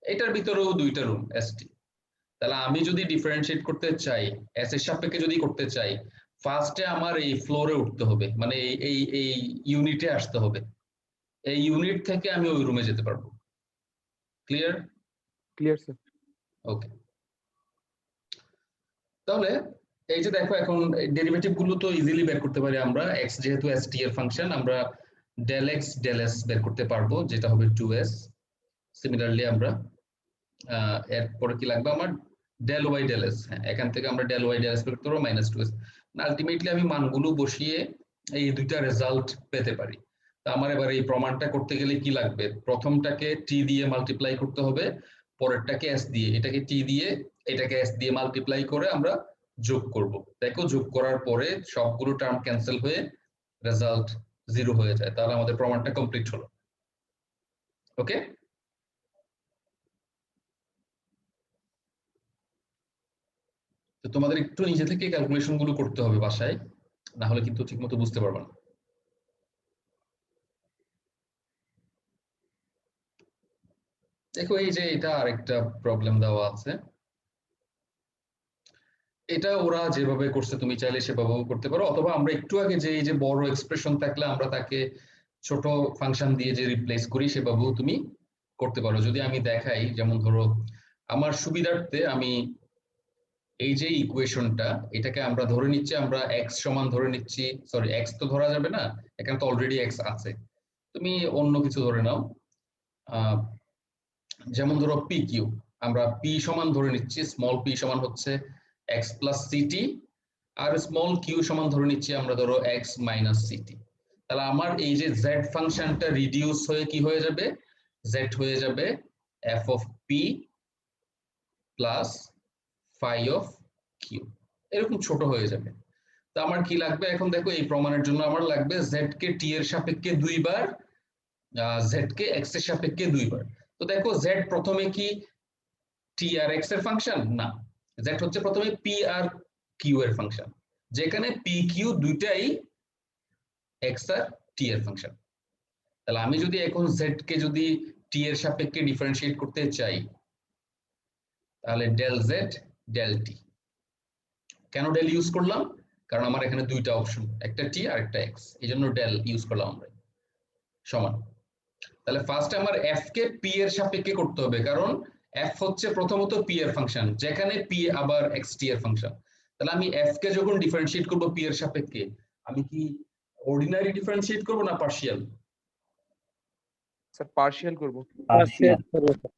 এটার ভিতরেও দুইটা রুম এস টি। তাহলে আমি যদি ডিফারেন্সিয়েট করতে চাই, এস এর সাপেক্ষে যদি করতে চাই, ফার্স্টে আমার এই ফ্লোরে উঠতে হবে, মানে এই ইউনিটে আসতে হবে, এই ইউনিট থেকে আমি ওই রুমে যেতে পারবো। ক্লিয়ার? Clear sir. ওকে, তাহলে এই যে দেখো এখন ডেরিভেটিভ গুলো তো ইজিলি বের করতে পারি আমরা। x যেহেতু st এর ফাংশন, আমরা del x del s বের করতে পারবো, যেটা হবে 2s। সিমিলারলি আমরা এরপরে কি লাগবে আমার, del y del s। হ্যাঁ, এখান থেকে আমরা del y del s বের করতে পারবো -2s। আলটিমেটলি আমি মানগুলো বসিয়ে এই দুইটা রেজাল্ট পেতে পারি। তা আমার এবার এই প্রমাণটা করতে গেলে কি লাগবে, প্রথমটাকে t দিয়ে মাল্টিপ্লাই করতে হবে, পরেরটাকে s দিয়ে, এটাকে t দিয়ে এটাকে s দিয়ে মাল্টিপ্লাই করে আমরা যোগ করব। দেখো যোগ করার পরে সবগুলো টার্ম ক্যান্সেল হয়ে রেজাল্ট 0 হয়ে যায়, তাহলে আমাদের প্রমাণটা কমপ্লিট হলো। ওকে, তো তোমাদের একটু নিজে থেকে ক্যালকুলেশন গুলো করতে হবে বাসায়, না হলে কিন্তু ঠিকমতো বুঝতে পারবে না। দেখো এই যে এটা আরেকটা প্রবলেম দেওয়া আছে, এটা ওরা যেভাবে করছে তুমি চাইলে সেভাবেও করতে পারো, অথবা আমরা একটু আগে যে এই যে বড় এক্সপ্রেশন থাকলে আমরা তাকে ছোট ফাংশন দিয়ে যে রিপ্লেস করি সেভাবেও তুমি করতে পারো। যদি আমি দেখাই, যেমন ধরো আমার সুবিধার্থে আমি এই যে ইকুয়েশনটা, এটাকে আমরা ধরে নিচ্ছি, আমরা x সমান ধরে নিচ্ছি, সরি x তো ধরা যাবে না, এখানে তো অলরেডি x আছে, তুমি অন্য কিছু ধরে নাও। যেমন ধরো পি কিউ, আমরা পি সমান ধরে নিচ্ছি, স্মল পি সমান হচ্ছে x প্লাস সিটি, আর স্মল কিউ সমান ধরে নিচ্ছি আমরা ধরো x মাইনাস সিটি। তাহলে আমার এই যে z ফাংশনটা রিডিউস হয়ে কি হয়ে যাবে, z হয়ে যাবে f of p plus phi of q, এরকম ছোট হয়ে যাবে। তো আমার কি লাগবে এখন, দেখো এই প্রমাণের জন্য আমার লাগবে z কে t এর সাপেক্ষে 2 বার, z কে x এর সাপেক্ষে 2 বার। তো দেখো z প্রথমে কি t আর x এর ফাংশন না, z হচ্ছে প্রথমে p আর q এর ফাংশন, যেখানে p q দুইটাই x আর t এর ফাংশন। তাহলে আমি যদি এখন z কে যদি t এর সাপেক্ষে ডিফারেন্সিয়েট করতে চাই, তাহলে del z del t। কেন del ইউজ করলাম, কারণ আমার এখানে দুইটা অপশন, একটা t আর একটা x, এই জন্য del ইউজ করলাম আমরা, সমান। তাহলে ফার্স্ট আমার f কে p এর সাপেক্ষে করতে হবে, কারণ f হচ্ছে প্রথমত p এর ফাংশন, যেখানে p আবার xt এর ফাংশন। তাহলে আমি f কে যখন ডিফারেন্সিয়েট করব p এর সাপেক্ষে, আমি কি অর্ডিনারি ডিফারেন্সিয়েট করব না পার্শিয়াল? স্যার পার্শিয়াল করব। পার্শিয়াল করব স্যার।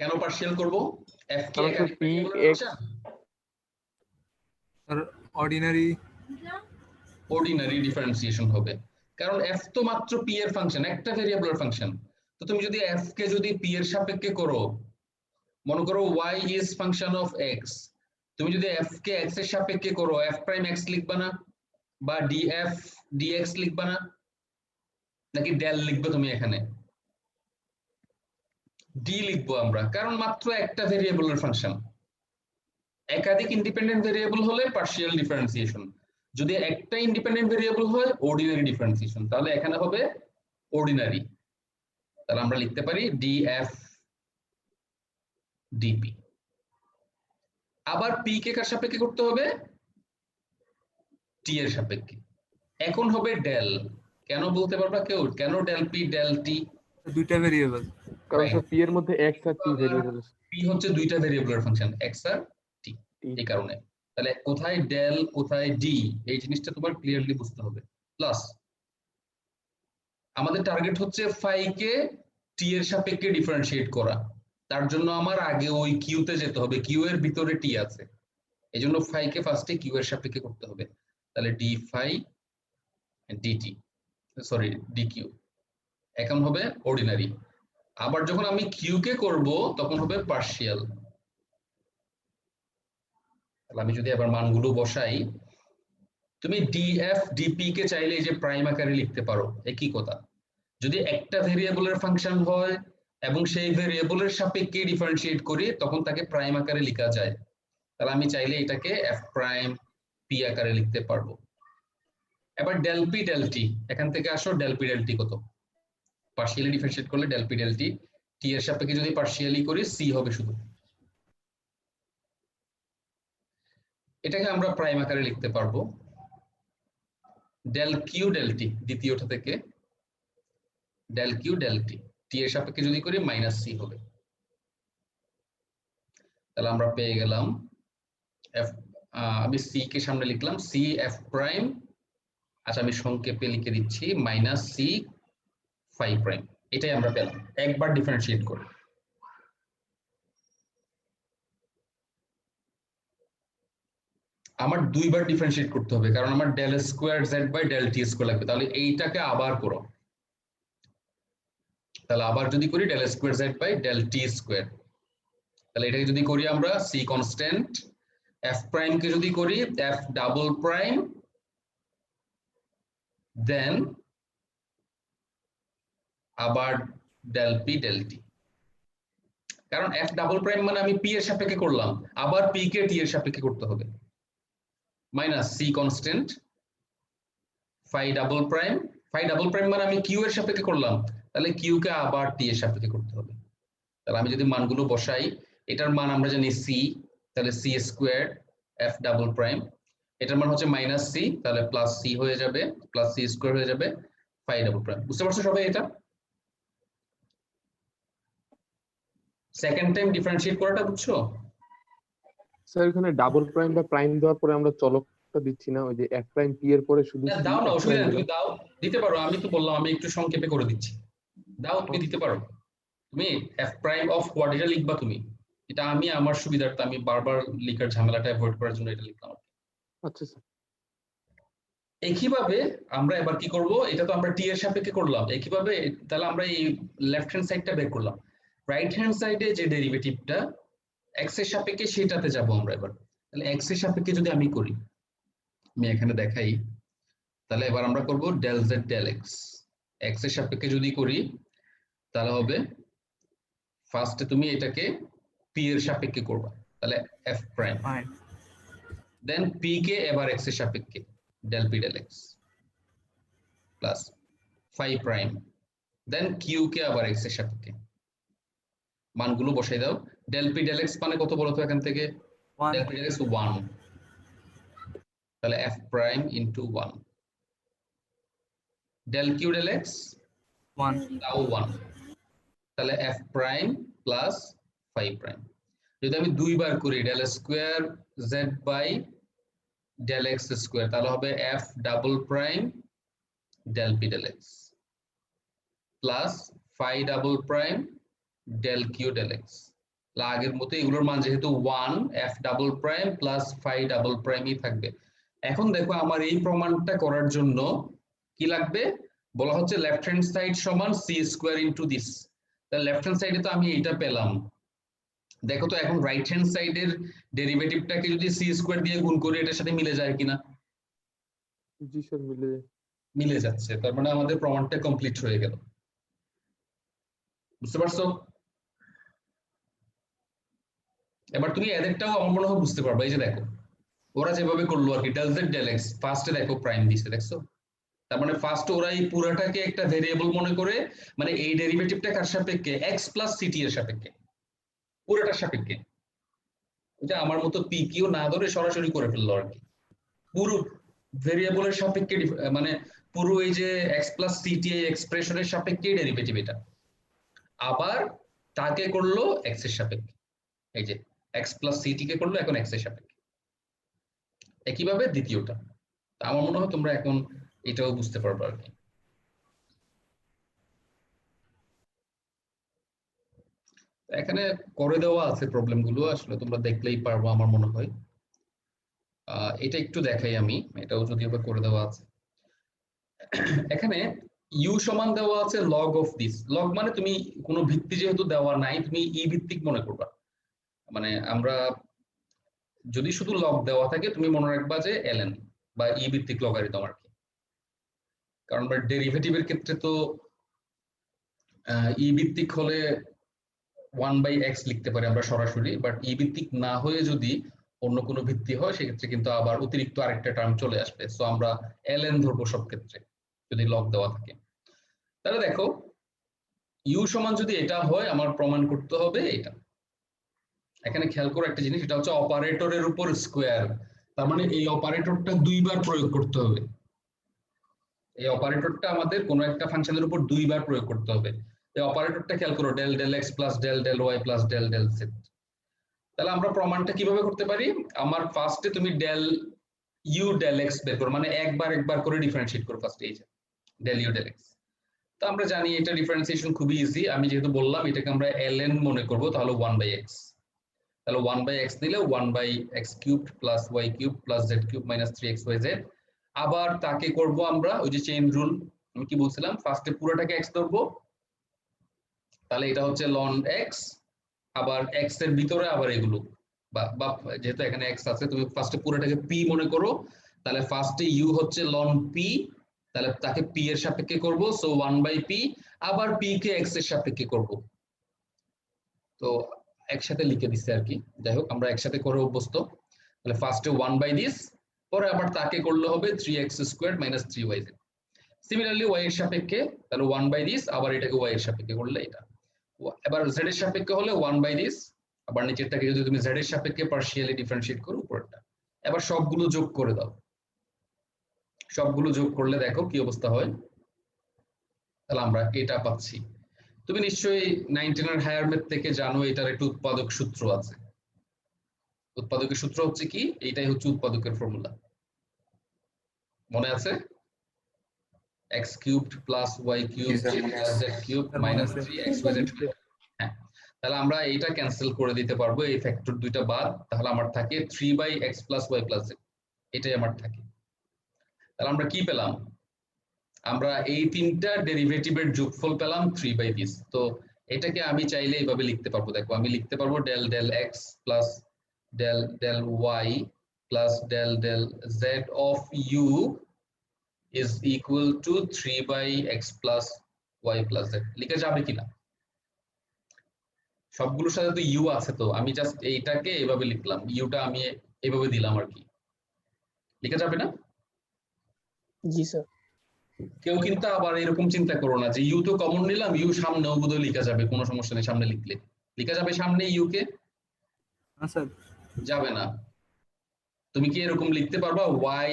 কেন পার্শিয়াল করব? f কি কারণ স্যার একাধিক p ভেরিয়েবলের x function? Sir ordinary ordinary differentiation হবে, কারণ f তো মাত্র p এর ফাংশন, একটা ভেরিয়েবলের ফাংশন। তো তুমি যদি f কে যদি p এর সাপেক্ষে করো, মনে করো y is function of x, তুমি যদি f কে x এর সাপেক্ষে করো, f প্রাইম x লিখবা না, বা df dx লিখবা না, নাকি del লিখবে তুমি এখানে? d লিখবো আমরা, কারণ মাত্র একটা ভেরিয়েবলের ফাংশন। একাধিক ইন্ডিপেন্ডেন্ট ভেরিয়েবল হলে পার্শিয়াল ডিফারেন্সিয়েশন, যদি একটা ইন্ডিপেন্ডেন্ট ভেরিয়েবল হয় অর্ডিনারি ডিফারেন্সিয়েশন, তাহলে এখানে হবে অর্ডিনারি। তাহলে আমরা লিখতে পারি df dp। আবার p কে কার সাপেক্ষে করতে হবে, t এর সাপেক্ষে। এখন হবে del, কেন বলতে পারবা কেউ, কেন del p del t? দুইটা ভেরিয়েবল। কারণ স্যার p এর মধ্যে x আর t ভেরিয়েবল আছে। p হচ্ছে দুইটা ভেরিয়েবলের ফাংশন, x আর t, t এই কারণে। তাহলে কোথায় del কোথায় d, এই জিনিসটা তোমার ক্লিয়ারলি বুঝতে হবে। প্লাস আমাদের টার্গেট হচ্ছে ফাই কে t এর সাপেক্ষে ডিফারেন্সিয়েট করা, তার জন্য আমার আগে ওই কিউ তে যেতে হবে, কিউ এর ভিতরে t আছে, এজন্য ফাই কে ফার্স্টে কিউ এর সাপেক্ষে করতে হবে। তাহলে d phi dt, sorry dq, এখন হবে অর্ডিনারি। আবার যখন আমি কিউ কে করব তখন হবে পার্শিয়াল। তাহলে আমি যদি আবার মানগুলো বসাই, তুমি df dp কে চাইলে এই যে প্রাইম আকারে লিখতে পারো, একই কথা। যদি একটা ভেরিয়েবলের ফাংশন হয় এবং সেই ভেরিয়েবলের সাপেক্ষে ডিফারেন্সিয়েট করি, তখন তাকে প্রাইম আকারে লেখা যায়। তাহলে আমি চাইলে এটাকে f প্রাইম p আকারে লিখতে পারবো। এবার del p del t, এখান থেকে আসো del p del t কত, পার্শিয়ালি ডিফারেন্সিয়েট করলে del p del t, t এর সাপেক্ষে যদি পার্শিয়ালি করি c হবে শুধু। এটাকে আমরা প্রাইম আকারে লিখতে পারবো ডেল কিউ ডেল টি, দ্বিতীয়টা থেকে ডেল কিউ ডেল টি, টি এর সাপেক্ষে যদি করি মাইনাস সি হবে। তাহলে আমরা পেয়ে গেলাম এফ, আমি সি কে সামনে লিখলাম সি এফ প্রাইম, আচ্ছা আমি সংক্ষেপে লিখে দিচ্ছি মাইনাস সি ফাই প্রাইম। এটাই আমরা পেলাম একবার ডিফারেন্সিয়েট করে। আমার দুইবার ডিফারেন্সিয়েট করতে হবে কারণ আমার del square Z by del t square লাগবে। তাহলে এইটাকে আবার করো, তাহলে আবার যদি করি del square Z by del t square, তাহলে এটাকে যদি করি আমরা সি কনস্ট্যান্ট, এফ প্রাইম কে যদি করি এফ ডাবল প্রাইম, দেন আবার ডেল পি ডেল টি। কারণ এফ ডাবল প্রাইম মানে আমি পি এর সাপেক্ষে করলাম, আবার পি কে টি এর সাপেক্ষে করতে হবে, minus c constant phi double prime, phi double prime মানে আমি কিউ এর সাপেক্ষে করলাম, তাহলে কিউ কে আবার টি এর সাপেক্ষে করতে হবে। তাহলে আমি যদি মানগুলো বসাই, এটার মান আমরা জানি সি, তাহলে c square f double prime, এটার মান হচ্ছে মাইনাস সি, তাহলে প্লাস সি হয়ে যাবে, প্লাস সি স্কোয়ার হয়ে যাবে ফাই ডাবল প্রাইম। বুঝতে পারছো সবাই? এটা সেকেন্ড টাইম ডিফারেন্সিয়েট করাটা বুঝছো? স্যার এখানে ডাবল প্রাইম বা প্রাইম দেওয়ার পরে আমরা চলকটা দিচ্ছি না, ওই যে এফ প্রাইম টি এর পরে শুধু না দাও না, অসুবিধা নেই, তুমি দাও, দিতে পারো। আমি তো বললাম আমি একটু সংক্ষেপে করে দিচ্ছি, দাও তুমি দিতে পারো। তুমি এফ প্রাইম অফ হোয়াট এটা লিখবা তুমি, এটা আমি আমার সুবিধার্থে আমি বারবার লিখার ঝামেলাটা অ্যাভয়েড করার জন্য এটা লিখলাম। আচ্ছা স্যার। একইভাবে আমরা এবার কি করব, এটা তো আমরা টি এর সাপেক্ষে করলাম, একইভাবে তাহলে আমরা এই লেফট হ্যান্ড সাইডটা বের করলাম, রাইট হ্যান্ড সাইডে যে ডেরিভেটিভটা এক্স এর সাপেক্ষে সেটাতে যাব আমরা এবার। তাহলে এক্স এর সাপেক্ষে যদি আমি করি, আমি এখানে দেখাই, তাহলে এবার আমরা করব del Z del x. X এর সাপেক্ষে যদি করি তাহলে হবে ফার্স্টে তুমি এটাকে পি এর সাপেক্ষে করবা, তাহলে এফ প্রাইম, দেন পি কে এবার এক্স এর সাপেক্ষে del P del x plus phi prime, then Q কে আবার এক্স এর সাপেক্ষে। মানগুলো বসাই দাও, ডেল পি ডেল এক্স মানে কত বলো তো এখান থেকে? ডেল পি ডেল এক্স 1, তাহলে F prime into 1, del Q del X 1 তাও 1, তাহলে F prime plus phi prime. যদি আমি দুইবার করি del square Z by del x square, তাহলে হবে F double prime del P del x plus phi double prime del Q del X. আগের মতো এগুলোর মান যেহেতু 1, F double prime plus phi double প্রাইমই থাকবে। এখন দেখো আমার এই প্রমাণটা করার জন্য কি লাগবে, বলা হচ্ছে লেফট হ্যান্ড সাইড সমান সি স্কোয়ার ইনটু দিস। তাহলে লেফট হ্যান্ড সাইডে তো আমি এটা পেলাম, দেখো তো এখন রাইট হ্যান্ড সাইডের ডেরিভেটিভটাকে যদি সি স্কোয়ার দিয়ে গুণ করি এটার সাথে মিলে যায় কিনা? জি স্যার মিলে যায়। মিলে যাচ্ছে, তার মানে আমাদের প্রমাণটা কমপ্লিট হয়ে গেল। বুঝতে পারছো? এবার তুমি এদেরটাও আমার মনে হয় বুঝতে পারবে। এই যে দেখো ওরা যেভাবে করলো আর কি, ডেল জেড ডেল এক্স, ফার্স্টে দেখো প্রাইম দিছে, দেখছো? তার মানে ফার্স্ট ওরা এই পুরাটাকে একটা ভেরিয়েবল মনে করে, মানে এই ডেরিভেটিভটা কার সাপেক্ষে? এক্স প্লাস সিটি এর সাপেক্ষে, পুরোটার সাপেক্ষে। এটা আমার মতো পি কিউ না ধরে সরাসরি করে ফেললো আর কি, পুরো ভেরিয়েবলের সাপেক্ষে, মানে পুরো এই যে এক্স প্লাস সিটি এই এক্সপ্রেশনের সাপেক্ষে ডেরিভেটিভ এটা, আবার তাকে করলো এক্স এর সাপেক্ষে, এই যে এক্স প্লাস সিটি কে করলো এখন এক্স এর সাপেক্ষে। একইভাবে দ্বিতীয়টা, আমার মনে হয় তোমরা এখন এটাও বুঝতে পারবে আর কি। এখানে করে দেওয়া আছে প্রবলেম গুলো, আসলে তোমরা দেখলেই পারবো আমার মনে হয়। এটা একটু দেখাই আমি, এটাও যদিও বা করে দেওয়া আছে। এখানে ইউ সমান দেওয়া আছে লগ অফ দিস। লগ মানে তুমি কোনো ভিত্তি যেহেতু দেওয়া নাই তুমি ই ভিত্তিক মনে করবা, মানে আমরা যদি শুধু লগ দেওয়া থাকে তুমি মনে রাখবা যে ln বা ই ভিত্তিক লগারিদম আর কি। কারণ ডেরিভেটিভের ক্ষেত্রে তো ই ভিত্তিক হলে 1/x লিখতে পারি আমরা সরাসরি, বাট ই ভিত্তিক না হয়ে যদি অন্য কোনো ভিত্তি হয় সেক্ষেত্রে কিন্তু আবার অতিরিক্ত আরেকটা টার্ম চলে আসবে, সো আমরা ln ধরবো সব ক্ষেত্রে যদি লগ দেওয়া থাকে। তাহলে দেখো ইউ সমান যদি এটা হয় আমার প্রমাণ করতে হবে এটা। এখানে খেয়াল করো একটা জিনিস, এটা হচ্ছে অপারেটরের উপর স্কোয়ার, তার মানে এই অপারেটরটা দুইবার প্রয়োগ করতে হবে। এই অপারেটরটা আমাদের কোনো একটা ফাংশনের উপর দুইবার প্রয়োগ করতে হবে। এই অপারেটরটা খেয়াল করো, del del x plus del del Y plus del del z. তাহলে আমরা প্রমাণটা কিভাবে করতে পারি? আমার ফার্স্টে তুমি ডেল ইউ ডেল এক্স বের করো, মানে একবার একবার করে ডিফারেন্সিয়েট করো ফার্স্টে, এই যে ডেল ইউ ডেল এক্স। তো আমরা জানি এটা ডিফারেন্সিয়েশন খুবই ইজি। আমি যেহেতু বললাম এটাকে আমরা ln মনে করব, তাহলে 1/x। তাহলে 1/x দিলে 1/x cubed plus y cube plus z cube minus 3xyz। আবার তাকে করব আমরা ওই যে চেইন রুল, আমি কি বলছিলাম, ফার্স্টে পুরোটাকে x ধরবো, তাহলে এটা হচ্ছে ln x, আবার x এর ভিতরে আবার এগুলো বা যেহেতু এখানে x আছে, তুমি ফার্স্টে পুরোটাকে p মনে করো, তাহলে ফার্স্টে u হচ্ছে ln p, তাহলে তাকে p এর সাপেক্ষে করব, সো 1/p, আবার p কে x এর সাপেক্ষে করব। তো একসাথে লিখে দিচ্ছি আর কি, যাই হোক আমরা একসাথে করে অভ্যস্ত। তাহলে ফার্স্টে 1/this, পরে আবার তাকে করলে হবে 3x² minus 3yz। Similarly y এর সাপেক্ষে তাহলে 1/this, আবার এটাকে y এর সাপেক্ষে করলে এটা, এবার z এর সাপেক্ষে হলে 1/this, আবার নিচেরটাকে যদি তুমি z এর সাপেক্ষে পার্শিয়ালি ডিফারেন্সিয়েট করো উপরেরটা, এবার সবগুলো যোগ করে দাও। সবগুলো যোগ করলে দেখো কি অবস্থা হয়। তাহলে আমরা এটা পাচ্ছি। তুমি নিশ্চয়ই 19 এর হায়ার ম্যাথ থেকে জানো এটার একটা উৎপাদক সূত্র আছে। উৎপাদকের সূত্র হচ্ছে কি, এইটাই হচ্ছে উৎপাদকের ফর্মুলা, মনে আছে? x cubed plus y cubed plus z cubed minus 3xyz। হ্যাঁ, তাহলে আমরা এইটা ক্যান্সেল করে দিতে পারবো, এই ফ্যাক্টর দুইটা বাদ, তাহলে আমার থাকে 3/x plus y plus z, এটাই আমার থাকে। তাহলে আমরা কি পেলাম? আমরা এই তিনটা ডেরিভেটিভের যোগফল পেলাম 3/this। তো এটাকে আমি চাইলে এইভাবে লিখতে পারবো, দেখো আমি লিখতে পারবো del del x plus del del y plus del del z of u is equal to 3/x plus y plus z। লিখে যাবে কিনা? সবগুলোর সাথে তো u আছে, তো আমি জাস্ট এইটাকে এইভাবে লিখলাম, ইউটা আমি এইভাবে দিলাম আর কি, লিখে যাবে না? জি স্যার। কেউ কিন্তু আবার এরকম চিন্তা করো না যে ইউ তো কমন নিলাম, ইউ সামনেও বোধহয় লিখা যাবে, কোনো সমস্যা নেই, সামনে লিখলে লিখা যাবে সামনে ইউ কে? হ্যাঁ স্যার। যাবে না। তুমি কি এরকম লিখতে পারবা y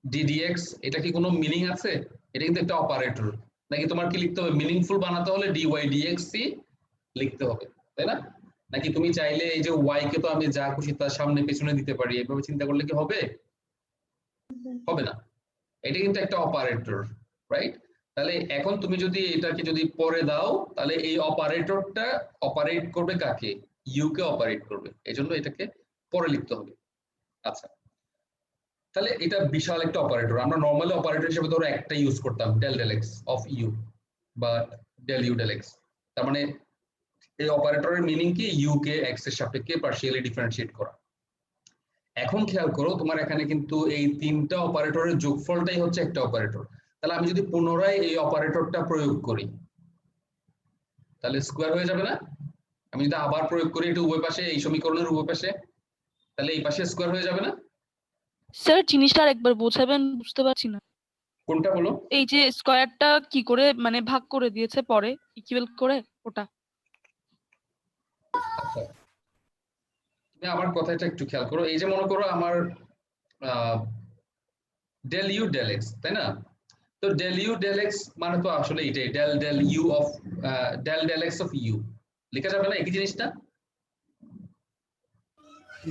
ddx? এটা কি কোনো মিনিং আছে? এটা কিন্তু একটা অপারেটর, নাকি তোমার কি লিখতে হবে মিনিংফুল বানাতে হলে dy dx লিখতে হবে, তাই না? নাকি তুমি চাইলে এই যে y কে তো আমি যা খুশি তার সামনে পেছনে দিতে পারি, এভাবে চিন্তা করলে কি হবে? হবে না। এটা কিন্তু একটা অপারেটর, রাইট? তাহলে এখন তুমি যদি এটাকে যদি পরে দাও, তাহলে এই অপারেটরটা অপারেট করবে কাকে? ইউ কে অপারেট করবে, এজন্য এটাকে পরে লিখতে হবে। আচ্ছা, তাহলে এটা বিশাল একটা অপারেটর। আমরা নরমালি অপারেটর হিসেবে ধরো একটা ইউজ করতাম, del del x of u বা ডেল ইউ ডেল এক্স। তার মানে এই অপারেটরের মিনিং কি? ইউ কে এক্স এর সাপেক্ষে পার্শিয়ালি ডিফারেন্সিয়েট করা। এখন খেয়াল করো, তোমার এখানে কিন্তু এই তিনটা অপারেটরের যোগফলটাই হচ্ছে একটা অপারেটর। তাহলে আমি যদি পুনরায় এই অপারেটরটা প্রয়োগ করি, তাহলে স্কোয়ার হয়ে যাবে না? আমি যদি আবার প্রয়োগ করি এটা উভয় পাশে, এই সমীকরণের উভয় পাশে, তাহলে এই পাশে স্কোয়ার হয়ে যাবে না? স্যার জিনিসটা আরেকবার বোঝাবেন, বুঝতে পারছি না। কোনটা বলো? এই যে স্কয়ারটা কি করে মানে ভাগ করে দিয়েছে পরে ইকুয়াল করে ওটা। আচ্ছা, তুমি আমার কথাটা একটু খেয়াল করো। এই যে মনে করো আমার ডেল ইউ ডেল এক্স, তাই না? তো ডেল ইউ ডেল এক্স মানে তো আসলে এটাই del del u of del del x of u, লেখা যাবে না একই জিনিসটা?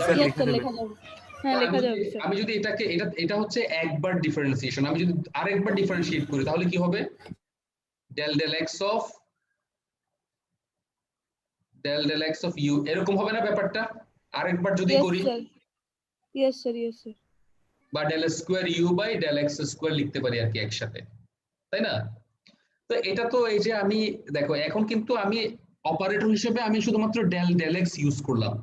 স্যার Yes, লেখা sir, যাবে। লেখা যাবে। হ্যাঁ লেখা যাবে স্যার। আমি যদি এটাকে এটা হচ্ছে একবার ডিফারেন্সিয়েশন, আমি যদি আরেকবার ডিফারেন্সিয়েট করি তাহলে কি হবে? Del del x of del del x of u, এরকম হবে না ব্যাপারটা? আরেকবার যদি Yes, করি, sir. Yes, sir, yes, sir. বা del square u by del x square লিখতে পারি আর কি একসাথে, তাই না? তো এটা তো এই যে আমি দেখো এখন কিন্তু আমি অপারেটর হিসেবে আমি শুধুমাত্র ডেল ডেল এক্স ইউজ করলাম,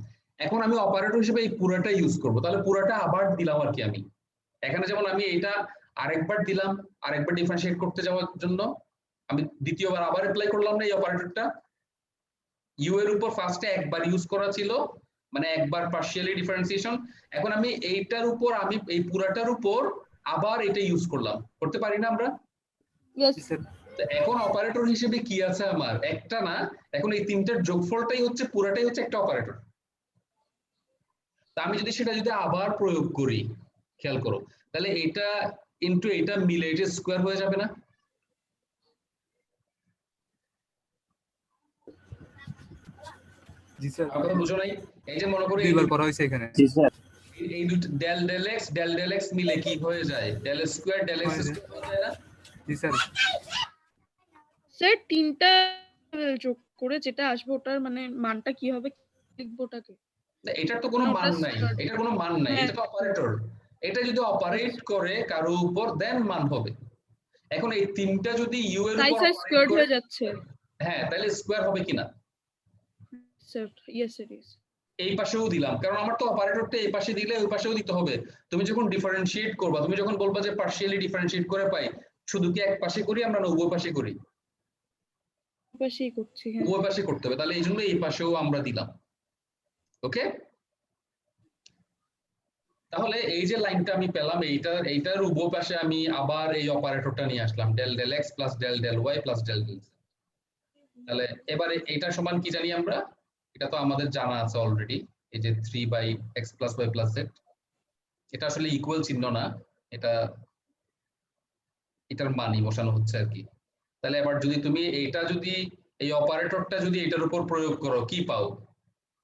এখন আমি অপারেটর হিসেবে এই পুরাটা ইউজ করব, তাহলে পুরাটা আবার দিলাম আর কি। আমি এখানে যেমন আমি এটা আরেকবার দিলাম, আরেকবার ডিফারেন্সিয়েট করতে যাওয়ার জন্য আমি দ্বিতীয়বার আবার অ্যাপ্লাই করলাম না এই অপারেটরটা। ইউ এর উপর ফার্স্টে একবার ইউজ করা ছিল, মানে একবার পার্শিয়ালি ডিফারেন্সিয়েশন, এখন আমি এইটার উপর আমি এই পুরাটার উপর আবার এটা ইউজ করলাম, করতে পারি না আমরা? Yes. স্যার এখন অপারেটর হিসেবে কি আছে আমার? একটা না, এখন এই তিনটার যোগফলটাই হচ্ছে পুরাটাই হচ্ছে একটা অপারেটর। তা আমি যদি আবার প্রয়োগ করি, খেয়াল করো, তাহলে এটা ইনটু এটা মিলে এটা স্কয়ার হয়ে যাবে না? জি স্যার আমার কথা বুঝো নাই? এই যে মনে করি দুইবার করা হয়েছে এখানে জি স্যার এই দুটো ডেল ডেল এক্স মিলে কি হয়ে যায়? ডেল স্কয়ার ডেল এক্স হয়ে যায়। স্কয়ার হয়ে যায় না? জি স্যার স্যার তিনটা যোগ করে যেটা আসবে ওটার মানে মানটা কি হবে, লিখবো ওটাকে? না, এটার তো কোনো ওটা মান নাই, start- এটার কোনো মান নাই, হ্যাঁ। এটা তো অপারেটর। এটা যদি অপারেট করে কারো উপর দেন মান হবে। এখন এই তিনটা যদি ইউ এর তাই উপর স্যার operate স্কোয়ার্ড করে, হয়ে যাচ্ছে। হ্যাঁ তাহলে স্কয়ার হবে কিনা? Sir yes it is. এই পাশেও দিলাম, কারণ আমার তো অপারেটরটা এই পাশে দিলে ওই পাশেও দিতে হবে। তুমি যখন ডিফারেন্সিয়েট করবা, তুমি যখন বলবা যে পার্শিয়ালি ডিফারেন্সিয়েট করে পাই, শুধু কি এক পাশে করি আমরা না উভয় পাশে করি? পাশেই করছি, হ্যাঁ। উভয় পাশে করতে হবে, তাহলে এই জন্য এই পাশেও আমরা দিলাম। ওকে, তাহলে এই যে লাইনটা আমি পেলাম, এইটার উভয় পাশে আমি আবার এই অপারেটরটা নিয়ে আসলাম, del del x plus del del Y plus del del. তাহলে এবারে এটা সমান কি জানি আমরা? এটা তো আমাদের জানা আছে অলরেডি, এই যে 3/x plus Y plus Z. এটা আসলে ইকুয়াল চিহ্ন না, এটার মানই বসানো হচ্ছে আর কি। তাহলে এবার যদি তুমি যদি এই অপারেটরটা যদি এটার উপর প্রয়োগ করো, কি পাও?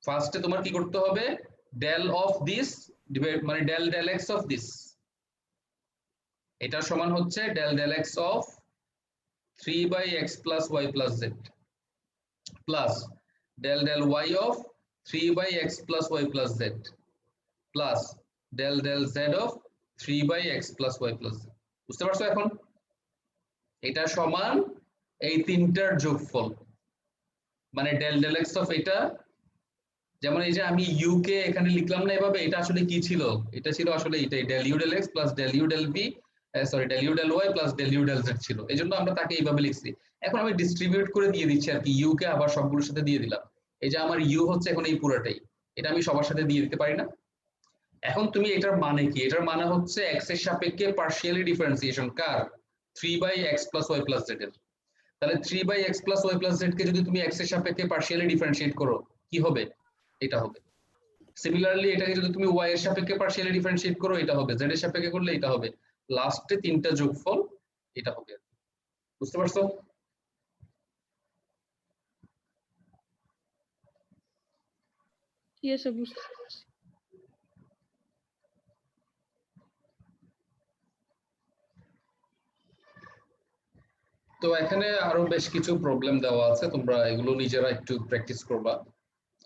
ফার্স্টে তোমার কি করতে হবে? ডেল অফ দিস ডিভাইড মানে del del x of this, এটা সমান হচ্ছে del del x of 3/x plus Y plus z plus del del y of 3/x plus Y plus z plus del del z of 3/x plus Y plus z. বুঝতে পারছো এখন? এটা সমান এই তিনটার যোগফল, মানে ডেল ডেল এক্স অফ এটা, যেমন এই যে আমি ইউ কে এখানে লিখলাম না এভাবে, এটা আসলে কি ছিল? এটা ছিল আসলে এটাই del u del x plus del u del b, sorry del u del Y plus del u del z ছিল, এই জন্য আমরা তাকে এইভাবে লিখছি। এখন আমি ডিস্ট্রিবিউট করে দিয়ে দিচ্ছি আর কি, ইউ কে আবার সবগুলোর সাথে দিয়ে দিলাম। এই যে আমার ইউ হচ্ছে এখন এই পুরোটাই, এটা আমি সবার সাথে দিয়ে দিতে পারি না? এখন তুমি এটার মানে কি? এটার মানে হচ্ছে এক্স এর সাপেক্ষে পার্শিয়ালি ডিফারেন্সিয়েশন কার? 3/x plus Y plus Z এর। তাহলে 3/x plus Y plus Z কে যদি তুমি এক্স এর সাপেক্ষে পার্শিয়ালি ডিফারেন্সিয়েট করো, কি হবে? এটা হবে। সিমিলারলি এটাকে যদি তুমি ওয়াই এর সাপেক্ষে পার্শিয়ালি ডিফারেন্সিয়েট করো, এটা হবে। জেড এর সাপেক্ষে করলে এটা হবে। লাস্টে তিনটা যোগফল এটা হবে। বুঝতে পারছো? ইয়েস স্যার বুঝতে পারছি। তো এখানে আরো বেশ কিছু প্রবলেম দেওয়া আছে, তোমরা এগুলো নিজেরা একটু প্র্যাকটিস করবা।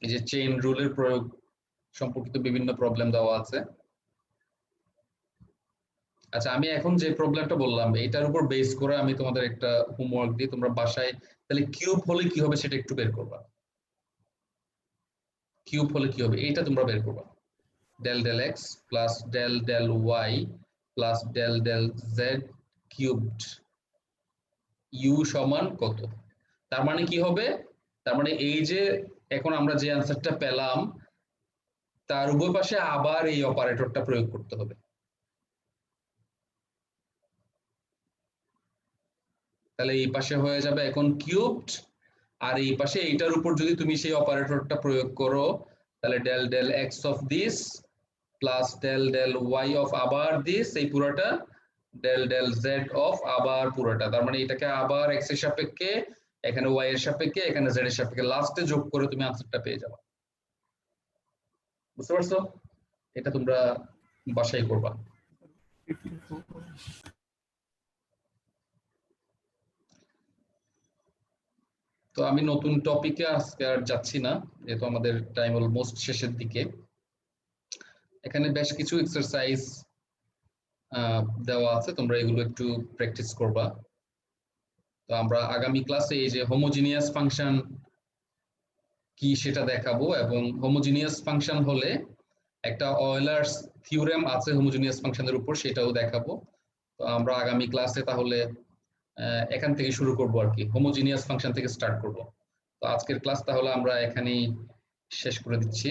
এই যে চেইন রুলের প্রয়োগ সম্পর্কিত বিভিন্ন প্রবলেম দেওয়া আছে। আচ্ছা, আমি এখন যে প্রবলেমটা বললাম এটার উপর বেস করে আমি তোমাদের একটা হোমওয়ার্ক দিই, তোমরা বাসায় তাহলে কিউব হলে কি হবে সেটা একটু বের করবা। কিউব হলে কি হবে এটা তোমরা বের করবা। Del del x plus del del Y plus del del z cubed, u সমান কত? তার মানে কি হবে? তার মানে এই যে এখন আমরা যে অ্যান্সারটা পেলাম তার উভয় পাশে আবার এই অপারেটরটা প্রয়োগ করতে হবে। তাহলে এই পাশে হয়ে যাবে এখন কিউবড, আর এই পাশে এইটার উপর যদি তুমি সেই অপারেটরটা প্রয়োগ করো, তাহলে del del x of this plus del del y of আবার দিস, এই পুরোটা ডেল ডেল জেড অফ আবার পুরোটা। তার মানে এটাকে আবার এক্স এর সাপেক্ষে, এখানে ওয়াই এর সাপেক্ষে, এখানে জেড এর সাপেক্ষে, লাস্টে যোগ করে তুমি আনসারটা পেয়ে যাবে। বুঝতে পারছো? এটা তোমরা বাসায় করবা। তো আমি নতুন টপিকে আজকে আর যাচ্ছি না, যেহেতু আমাদের টাইম অলমোস্ট শেষের দিকে। এখানে বেশ কিছু এক্সারসাইজ দেওয়া আছে, তোমরা এগুলো একটু প্র্যাকটিস করবা। তো আমরা আগামী ক্লাসে এই যে হোমোজিনিয়াস ফাংশন কি সেটা দেখাবো, এবং হোমোজিনিয়াস ফাংশন হলে একটা অয়েলার্স থিওরেম আছে হোমোজিনিয়াস ফাংশনের উপর, সেটাও দেখাবো। তো আমরা আগামী ক্লাসে তাহলে এখান থেকে শুরু করব আর কি, হোমোজিনিয়াস ফাংশন থেকে স্টার্ট করব। তো আজকের ক্লাস তাহলে আমরা এখানেই শেষ করে দিচ্ছি।